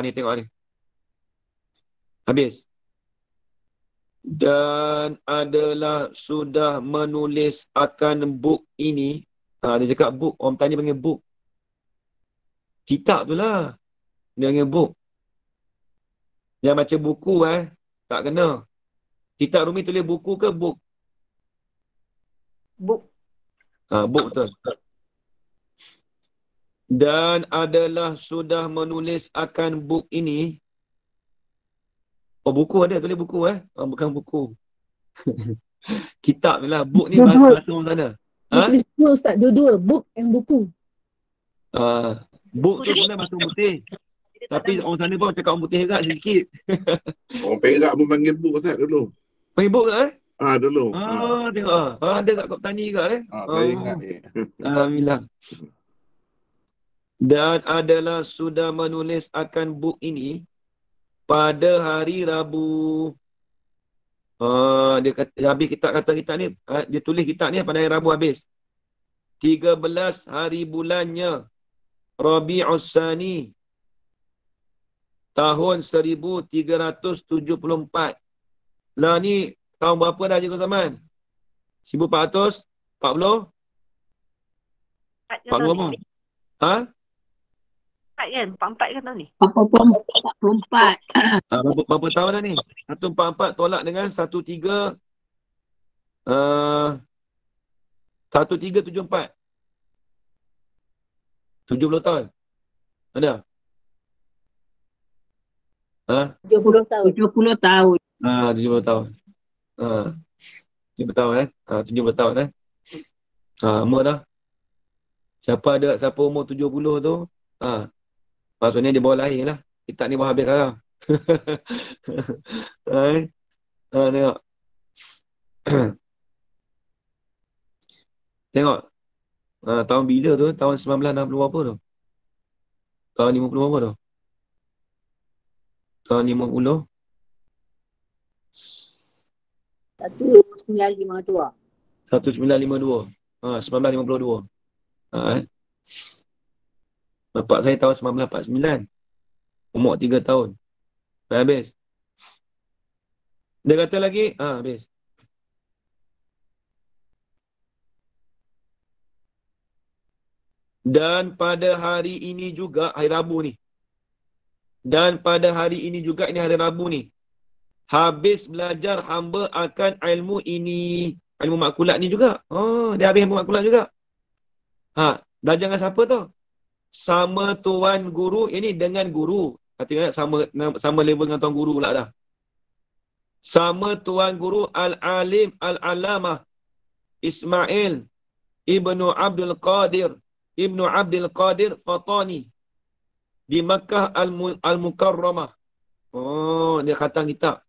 Ni tengok ni. Habis. Dan adalah sudah menulis akan buk ini. Dia cakap buk. Orang tanya panggil buk. Kitab tu lah. Dia panggil buk. Yang baca buku tak kena. Kitab Rumi tulis buku ke buk? Buk. Buk betul. Dan adalah sudah menulis akan buk ini. Buku ada, tulis buku bukan buku. Kitab ni lah. Buk ni bahasa orang sana. Tulis dua Ustaz, dua-dua. Book and buku. Buk tu sebenarnya bahasa orang putih. Tapi orang sana pun cakap orang putih juga sikit. Orang Perak pun panggil buk Ustaz dulu. Panggil buk ke Dulu. Tengok. Ada kat Kop Tani juga Saya ingat ni. Alhamdulillah. Dan adalah sudah menulis akan buk ini pada hari Rabu. Dia kata, habis kitab ni, dia tulis kitab ni pada hari Rabu habis. 13 hari bulannya Rabi'us Tsani tahun 1374. Lah ni tahun berapa dah Cikgu Zaman? 1440? 40 apa? Ha? 44 kan? 44 kan tahun ni? 44. Berapa tahun dah ni? 144 tolak dengan 13 1374. 70 tahun. Ada? Ha? 70 tahun. 70 tahun. 70 tahun. 70 tahun 70 tahun Lama dah. Siapa umur 70 tu, maksudnya dia baru lahir lah. Kita ni baru habis sekarang. Tengok. Tengok. Tahun bila tu? Tahun 1960 berapa tu? Tahun 50 berapa tu? Tahun 50? 1952. 1952. 1952. Bapak saya tahun 1949. Umur 3 tahun. Dah habis. Dia kata lagi, habis. Dan pada hari ini juga, hari Rabu ni. Dan pada hari ini juga, ini hari Rabu ni. Habis belajar hamba akan ilmu ini. Ilmu makulat ni juga. Dia habis ilmu makulat juga. Belajar dengan siapa tu? Sama tuan guru. Ini dengan guru. Kata sama level dengan tuan guru pula dah. Sama tuan guru Al-Alim Al-Alamah Ismail Ibnu Abdul Qadir Fatani di Makkah Al-Mukarramah. Dia khatam kitab.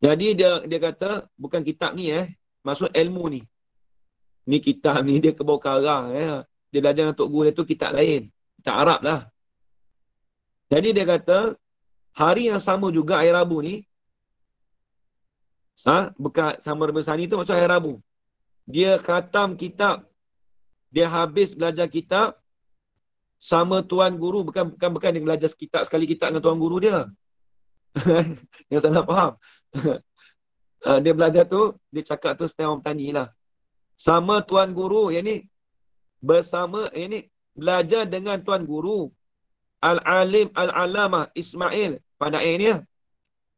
Jadi dia kata bukan kitab ni maksud ilmu ni. Ni kitab ni dia ke bawah karang Dia belajar dengan tok guru dia tu kitab lain. Kitab Arab lah. Jadi dia kata hari yang sama juga hari Rabu ni bukan sama Rabiul Tsani tu maksud hari Rabu. Dia khatam kitab. Dia habis belajar kitab sama tuan guru. Bukan dia belajar kitab sekali kitab dengan tuan guru dia. Yang salah faham. Dia belajar tu, dia cakap tu setengah orang petani lah. Sama tuan guru, yang ni bersama, yang ni belajar dengan tuan guru Al-Alim Al-Alamah Ismail pada ni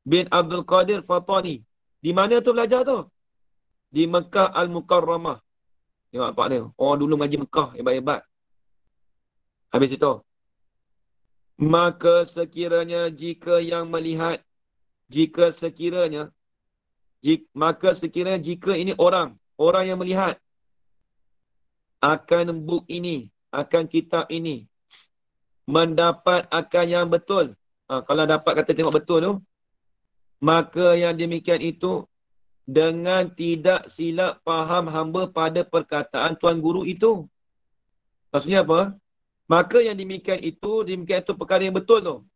bin Abdul Qadir Fatani. Di mana tu belajar tu? Di Mekah Al-Mukarramah. Tengok nampak dia. Orang dulu mengaji Mekah, hebat-hebat. Habis itu. Maka sekiranya jika yang melihat, jika sekiranya jika ini orang yang melihat akan buk ini, akan kitab ini, mendapat akan yang betul. Kalau dapat kata tengok betul tu, maka yang demikian itu dengan tidak silap faham hamba pada perkataan tuan guru itu. Maksudnya apa? Maka yang demikian itu perkara yang betul tu.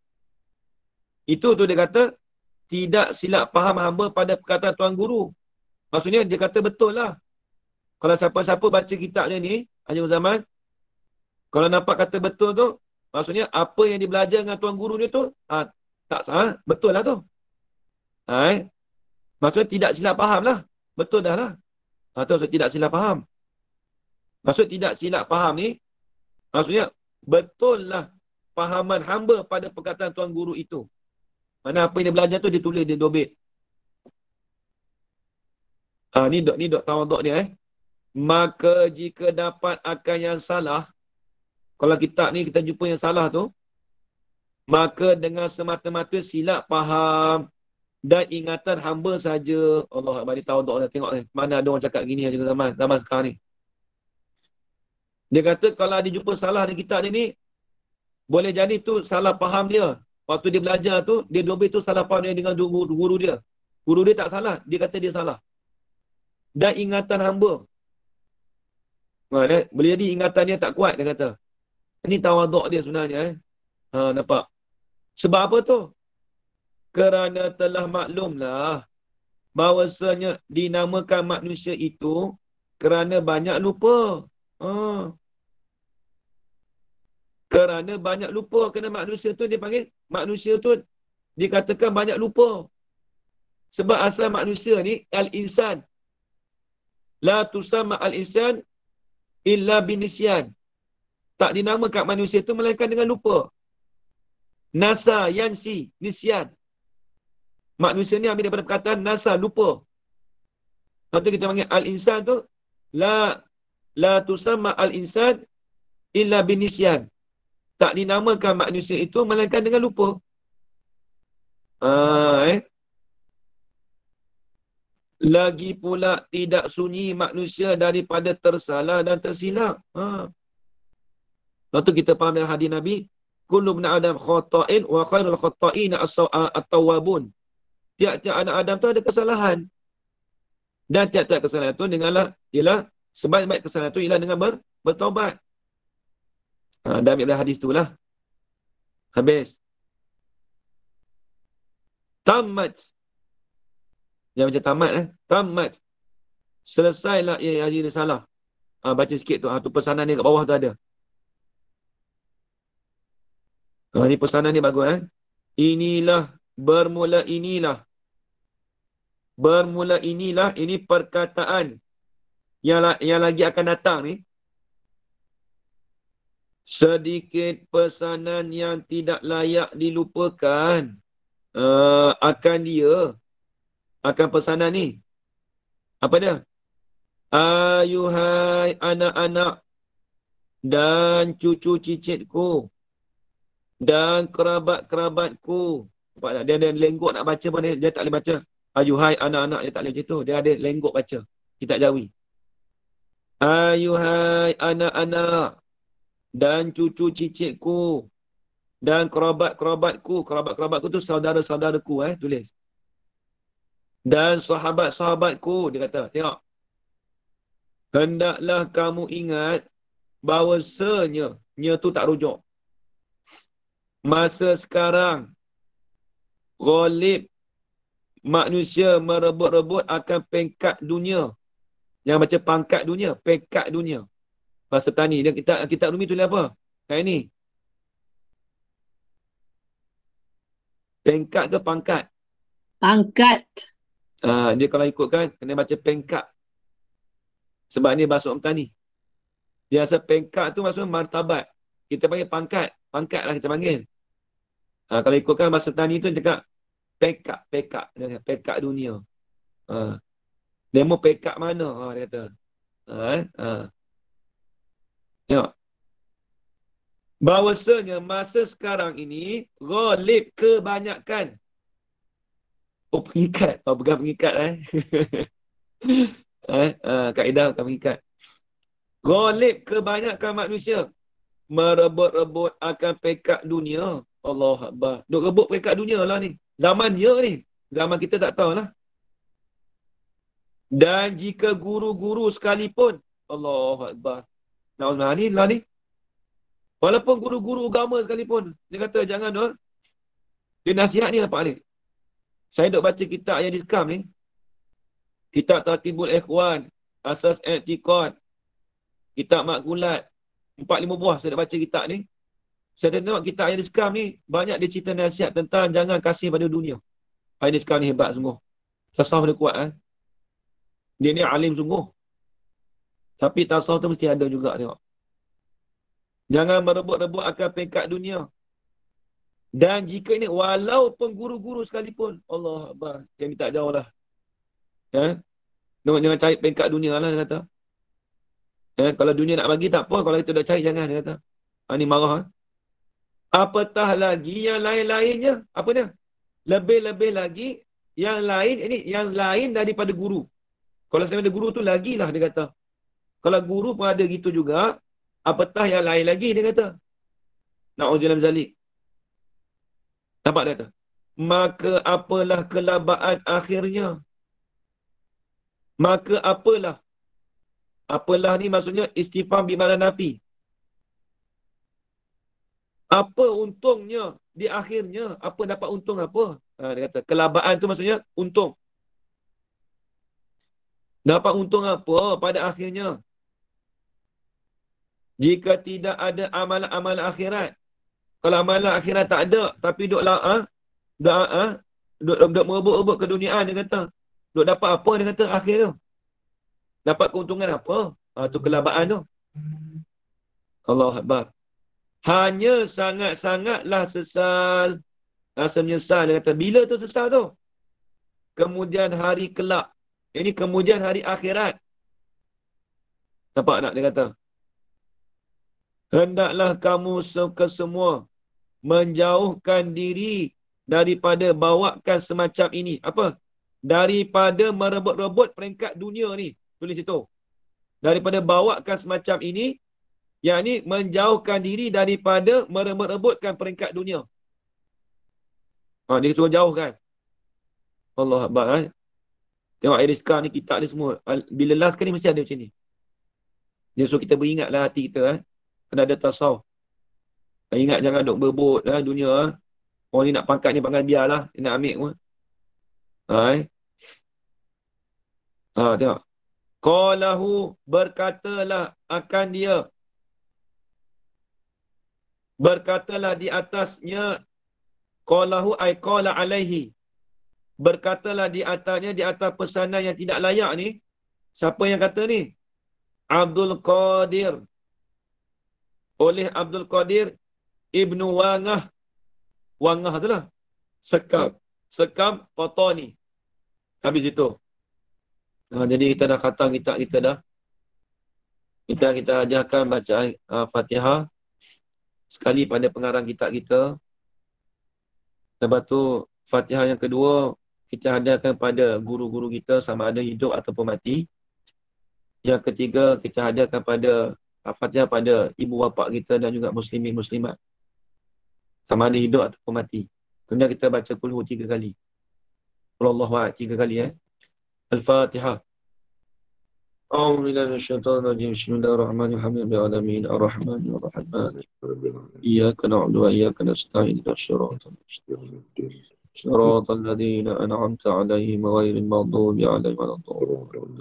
Itu tu dia kata tidak silap faham hamba pada perkataan tuan guru. Maksudnya dia kata betul lah. Kalau siapa-siapa baca kitab dia ni, Haji Zaman, kalau nampak kata betul tu, maksudnya apa yang dia belajar dengan tuan guru dia tu, tak salah, betul lah tu. Maksudnya tidak silap faham lah. Betul dah lah. Atau tidak silap faham. Maksud tidak silap faham ni, maksudnya betul lah fahaman hamba pada perkataan tuan guru itu. Mana apa yang dia belajar tu dia tulis, dia dobit. Ni dok tawaduk dia Maka jika dapat akan yang salah, kalau kitab ni kita jumpa yang salah tu, maka dengan semata-mata silap faham dan ingatan hamba saja. Allah bagi tawaduk dia. Tengok mana ada orang cakap gini juga zaman sekarang ni. Dia kata kalau dia jumpa salah di kitab dia ni, boleh jadi tu salah faham dia. Waktu dia belajar tu, dia dobit tu salah faham dia dengan guru dia. Guru dia tak salah, dia kata dia salah. Dan ingatan hamba. Boleh jadi ingatan dia tak kuat, dia kata. Ini tawaduk dia sebenarnya. Nampak? Sebab apa tu? Kerana telah maklumlah bahawasanya dinamakan manusia itu kerana banyak lupa. Kerana banyak lupa. Kerana manusia tu dia panggil, manusia tu dikatakan banyak lupa. Sebab asal manusia ni, al-insan. La tusamma al-insan illa binisyan. Tak dinamakan manusia tu melainkan dengan lupa. Nasa, yansi, nisyan. Manusia ni ambil daripada perkataan nasa, lupa. Lepas tu kita panggil al-insan tu, la tusamma al-insan illa binisyan. Tak dinamakan manusia itu melainkan dengan lupa. Lagi pula tidak sunyi manusia daripada tersalah dan tersilap. Lepas tu kita faham dengan hadis Nabi, kullu ibn Adam khata'in wa khairul khata'ina at-tawwabun. Tiap-tiap anak Adam tu ada kesalahan. Dan tiap-tiap kesalahan tu ialah sebaik-baik kesalahan tu ialah dengan bertaubat. Dah ambil hadis tu lah. Habis. Tamat. Jangan macam tamat Tamat. Selesailah haji risalah. Baca sikit tu. Tu pesanan ni kat bawah tu ada. Ni pesanan ni bagus Bermula inilah. Ini perkataan yang lagi akan datang ni. Sedikit pesanan yang tidak layak dilupakan akan pesanan ni. Apa dia? Ayuhai anak-anak dan cucu cicitku dan kerabat-kerabatku. Nampak tak? Dia lenggok nak baca pun dia tak boleh baca. Ayuhai anak-anak, dia tak boleh macam tu. Dia ada lenggok baca. Kitab Jawi. Ayuhai anak-anak dan cucu cicitku dan kerabat-kerabatku. Kerabat-kerabatku tu saudara-saudaraku tulis. Dan sahabat-sahabatku, dia kata, tengok. Hendaklah kamu ingat bahawasanya tu tak rujuk. Masa sekarang ghalib manusia merebut-rebut akan peringkat dunia. Jangan baca pangkat dunia, peringkat dunia. Bahasa tani, dia kitab Rumi tulis apa? Kayak ni. Peringkat ke pangkat? Pangkat. Dia kalau ikutkan, kena baca peringkat. Sebab ni bahasa orang tani. Dia rasa peringkat tu maksudnya martabat. Kita panggil pangkat. Pangkat lah kita panggil. Kalau ikutkan bahasa tani tu cakap peringkat. Peringkat dunia. Dia mau peringkat mana? Dia kata. Tengok. Bahawasanya masa sekarang ini ghalib kebanyakan. Pengikat. Pegang pengikat kaedah bukan pengikat. Ghalib kebanyakan manusia merebut-rebut akan peringkat dunia. Allah Akbar. Duk rebut peringkat dunia lah ni. Zaman dia ni. Zaman kita tak tahu lah. Dan jika guru-guru sekalipun. Allah Akbar. Nah ni. Walaupun guru-guru agama sekalipun. Dia kata jangan tu. Dia nasihat ni lah Pak Alik. Saya duk baca kitab yang disekam ni. Kitab Tartibul Ikhwan. Asas I'tiqad. Kitab Makgulat. 4-5 buah saya duk baca kitab ni. Saya tengok kitab yang disekam ni. Banyak dia cerita nasihat tentang jangan kasih pada dunia. Yang disekam ni hebat sungguh. Tasawuf dia kuat. Dia ni alim sungguh. Tapi tasawuf tu mesti ada juga tengok. Jangan merebut-rebut akan peringkat dunia. Dan jika ini, walaupun guru-guru sekalipun. Allah Akbar. Saya minta jauh lah. Jangan cari peringkat dunia lah, dia kata. Kalau dunia nak bagi, tak apa. Kalau kita dah cari, jangan, dia kata. Ni marah. Apatah lagi yang lain-lainnya. Apa dia? Lebih-lebih lagi yang lain, ini yang lain daripada guru. Kalau selain ada guru tu, lagilah, dia kata. Kalau guru pun ada gitu juga, apatah yang lain lagi, dia kata. Na'udzubillah min zalik. Nampak dia kata? Maka apalah kelabaan akhirnya. Maka apalah. Apalah ni maksudnya istifham bimakna nafi. Apa untungnya di akhirnya? Apa dapat untung apa? Dia kata kelabaan tu maksudnya untung. Dapat untung apa pada akhirnya? Jika tidak ada amalan-amalan akhirat. Kalau amalan akhirat tak ada, tapi duk merebut-rebut ke dunia, dia kata. Duk dapat apa, dia kata, akhir tu. Dapat keuntungan apa? Tu kelabaan tu. Allah Akbar. Hanya sangat-sangatlah sesal. Rasa menyesal, dia kata. Bila tu sesal tu? Kemudian hari kelak. Ini kemudian hari akhirat. Nampak tak dia kata? Hendaklah kamu kesemua menjauhkan diri daripada bawakan semacam ini. Apa? Daripada merebut-rebut peringkat dunia ni. Tulis itu. Daripada bawakan semacam ini, yakni menjauhkan diri daripada merebut-rebutkan peringkat dunia. Dia suruh jauhkan. Allah Akbar. Tengok Iriska ni, kitab ni semua. Bila last kali mesti ada macam ni. Dia suruh kita beringatlah hati kita. Kena ada tasawuf. Ingat jangan duk berebut dunia. Orang ni nak pangkat ni pangkat biarlah. Dia nak ambil pun. Tengok. Qalahu, berkatalah akan dia. Berkatalah di atasnya. Qalahu ay qala alaihi. Berkatalah di atasnya, di atas pesanan yang tidak layak ni. Siapa yang kata ni? Abdul Qadir. Oleh Abdul Qadir Ibnu Wangah. Wangah tu lah. Sekam Qatani. Habis itu. Jadi kita dah khatam kitab kita dah. Kita ajarkan bacaan Fatihah. Sekali pada pengarang kitab kita. Lepas tu Fatihah yang kedua, kita hadirkan pada guru-guru kita sama ada hidup ataupun mati. Yang ketiga, kita hadirkan pada Fatihah pada ibu bapa kita dan juga muslimin muslimat. Sama ada hidup ataupun mati. Kemudian kita baca kulhu 3 kali. Wallahu a'lam 3 kali. Al-Fatihah. A'udzu billahi minasyaitonir rajim. Bismillahirrahmanirrahim. Rabbil alamin arrahmanir rahim. Iyyaka na'budu wa iyyaka nasta'in. Shiratal ladzina an'amta 'alaihim ghairil maghdubi 'alaihim waladdallin.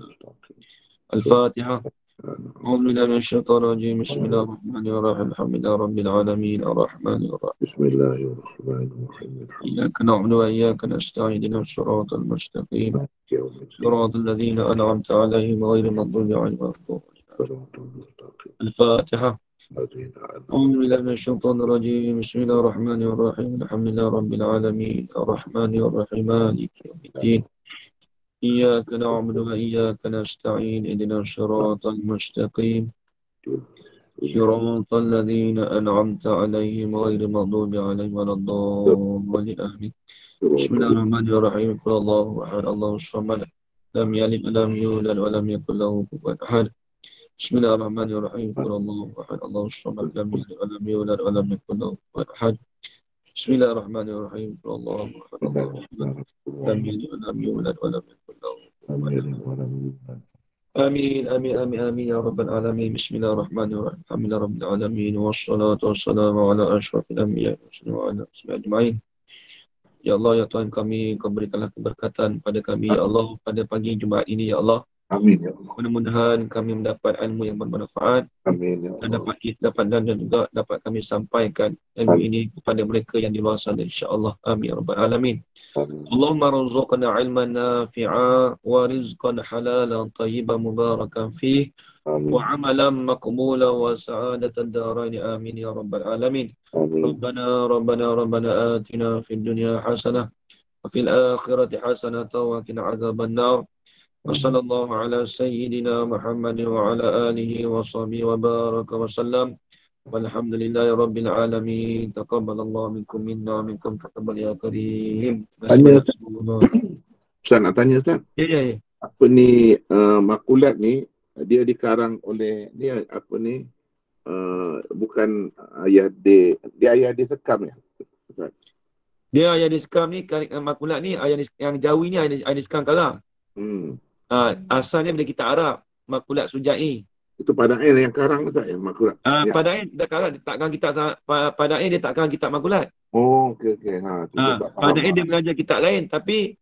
Al-Fatihah. أعوذ بالله من الشيطان الرجيم بسم الله الرحمن الرحيم الحمد لله رب العالمين الرحمن الرحيم بسم الله الرحمن الرحيم إياك نعبد وإياك نستعين اهدنا الصراط المستقيم يوم الدين صراط الذين أنعمت عليهم غير المغضوب عليهم ولا الضالين صراط المستقيم الفاتحة الذين أنعمت أعوذ بالله من الشيطان الرجيم بسم الله الرحمن الرحيم الحمد لله رب العالمين الرحمن الرحيم مالك يوم الدين إياك نعبد وإياك نستعين اهدنا الصراط المستقيم صراط الذين أنعمت عليهم غير المغضوب عليهم ولا الضالين آمين بسم الله الرحمن الرحيم قل الله أحد الله الصمد لم يلد ولم يولد ولم يكن له كفوا أحد بسم الله الرحمن الرحيم قل الله أحد الله الصمد لم يلد ولم يولد ولم يكن له كفوا أحد بسم الله الرحمن الرحيم قل الله أحد الله الصمد لم يلد ولم يولد ولم يكن له كفوا أحد آمين آمين آمين آمين يا رب العالمين بسم الله الرحمن الرحيم الحمد لله رب العالمين والصلاة والسلام على أشرف الأنبياء وعلى آله أجمعين. Ya Allah, ya Tuhan kami, Kau berikanlah keberkatan pada kami, ya Allah, pada pagi Jumaat ini, ya Allah. Amin ya Allah. Mudah-mudahan kami mendapat ilmu yang bermanfaat. Amin ya Dan Allah. dan juga dapat kami sampaikan ilmu ini kepada mereka yang di luar sana, insya-Allah. Amin ya rabbal alamin. Amin. Allahumma rzuqna ilman nafi'a wa rizqan halalan tayyiban mubarakan fih Amin. wa amalan maqbula wa sa'adatan darain. Amin ya rabbal alamin. Amin. Rabbana atina fid dunya hasanah wa fil akhirati hasanah wa qina adzaban nar. Wa sallallahu ala sayyidina Muhammad wa ala alihi wa sahbihi wa baraka wa sallam. Walhamdulillahi rabbil alamin. Taqabbalallahu minkum minna minkum taqabbal ya karim. Tanya, Ustaz nak tanya Ustaz. Ya. Apa ni makulat ni dia dikarang oleh ni apa ni bukan ayah dia ayah dia sekam ya. Ustaz. Dia ayah diskam ni makulat ni ayah yang Jawi ni ayah diskam kalah. Asalnya bila kita Arab makulat Sujai. Itu Padain yang karang Ustaz ya makulat. Ya. Padain dia karang, dia takkan kitab Padain dia takkan kitab makulat. Oh okey. Padain dia mengajar kitab lain tapi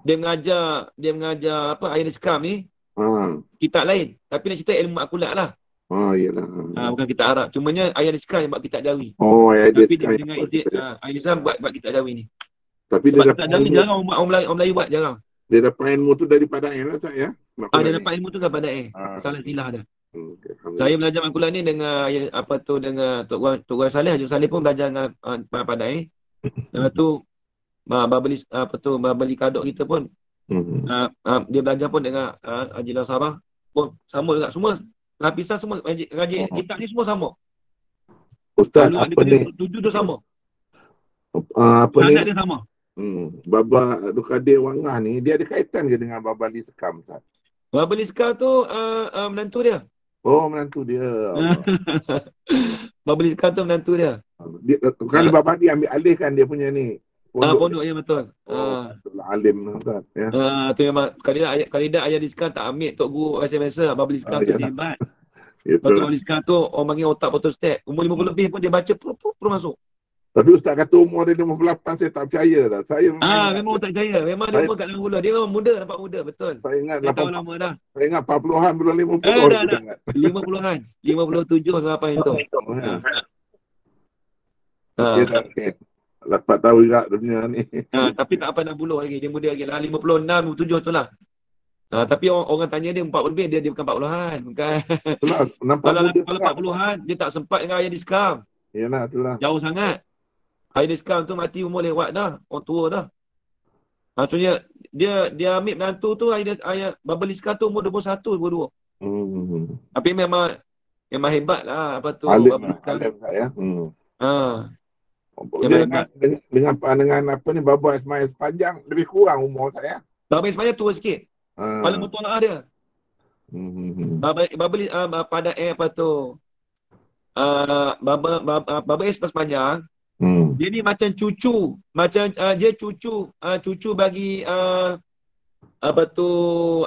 dia mengajar apa ayat skam ni Kitab lain. Tapi nak cerita ilmu makulat lah. Iyalah. Bukan kitab Arab. Cumanya ayat Rizkan yang buat kitab Jawi. Ayat Tapi Rizkan dia dengan izin ayat Rizkan buat kitab Jawi ni. Tapi Sebab dia kitab dapat Jawi ilmu, jarang orang Melayu buat, jarang. dia dapat ilmu tu daripada Padain lah, Ustaz ya. Dia dapat ilmu tu kan Padain. Salah silah dia. Saya belajar makulat ni dengan dengan Tok Guru Saleh, Haji Saleh pun belajar dengan Padain. Lepas tu Babeli Kadok kita pun dia belajar pun dengan Haji Lasarah pun sama juga. Semua lapisan semua ngaji kitab ni semua sama. Ustaz, Kalau apa ni? tujuh tu sama. Apa ni? Sanad dia sama. Baba Abdul Qadir Wangah ni, dia ada kaitan ke dengan Baba Ali Sekam, Ustaz? Babeli Sekam tu menantu dia. Menantu dia. Babeli Sekam tu menantu dia. Kan Baba Ali ambil alih kan dia punya ni. Pondok ya betul. Betul alim, Ustaz ya. Tu memang kalidah ayat Rizkan tak ambil Tok Guru biasa-biasa. Babeli Sekam tu hebat. Lepas tu Babeli Sekam tu orang panggil otak betul step. Umur 50 lebih pun dia baca pro masuk. Tapi Ustaz kata umur dia 58, saya tak percaya dah. Saya memang tak percaya. Memang dia umur kat dalam gula. Dia memang muda, nampak muda, betul. Saya ingat Dia tahu lama dah. Saya ingat 40-an belum 50. Dah. 50-an. 57 apa itu. Okey. Dapat tahu juga dunia ni. Tapi tak apa nak buluh lagi. Dia muda lagi lah. 56, 57 tu lah. Tapi orang tanya dia 40 lebih, dia bukan 40-an. Bukan. Kalau 40-an, dia tak sempat dengan ayah diskam. Yalah, itulah. Jauh sangat. Ayah diskam tu mati umur lewat dah. Orang tua dah. Maksudnya, dia ambil menantu tu, ayah Babel Iskam tu umur 21, 22. Tapi memang hebat lah. Apa tu? Alim saya. Dengan apa ni, Baba Ismail sepanjang lebih kurang umur saya. Baba Ismail tua sikit. Paling bertolak dia. Pada apa tu? Baba Ismail sepanjang. Dia ni macam cucu. Dia cucu bagi apa tu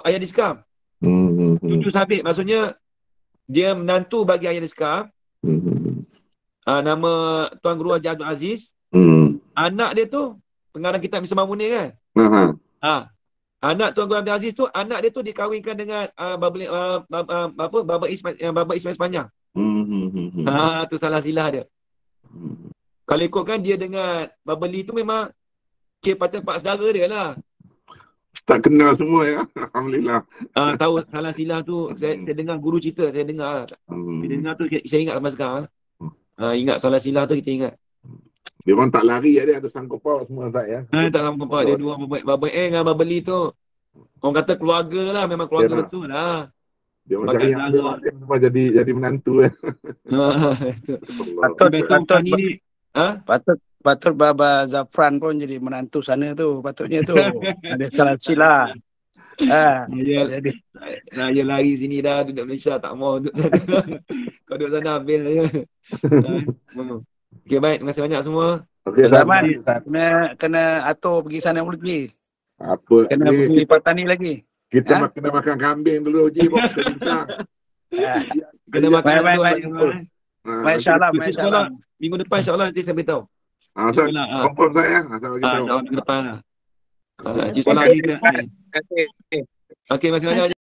ayah diskam. Cucu sabit. Maksudnya dia menantu bagi ayah diskam. Nama Tuan Guru Haji Abdul Aziz. Anak dia tu pengarang kitab Misbah Munir kan? Anak Tuan Guru Abdul Aziz tu, anak dia tu dikahwinkan dengan Baba Ismail sepanjang. Tu salah silah dia. Kalau ikutkan dia dengan Babeli tu memang macam pak saudara dia lah. Tak kenal semua ya. Alhamdulillah. Tahu salah silah tu saya dengar guru cerita, saya dengar. Bila dengar tu saya ingat sampai sekarang. Ingat salah silah tu kita ingat. Dia orang tak lari dia ada sangkut paut semua tak ya. Tak sangkut paut dia dua Babeli dengan Babeli tu. Orang kata keluarga lah, memang keluarga betul lah. Dia macam yang semua jadi menantu ya. Patut Baba Zafran pun jadi menantu sana tu. Patutnya tu. Ada salah silah. Saya lari sini dah, duduk Malaysia tak mau duduk sana. Kau duduk sana habis saya. Okey, baik, terima kasih banyak semua. Okey, Zaman kena atur pergi sana lagi. Apa? Kena pergi Patani lagi. Kita kena makan kambing dulu Ji, baru kita bincang. Kena makan Masya-Allah. Minggu depan insya-Allah nanti saya beritahu. Confirm saya. Minggu depan lah. Cik Solah ni. Okey, masih banyak.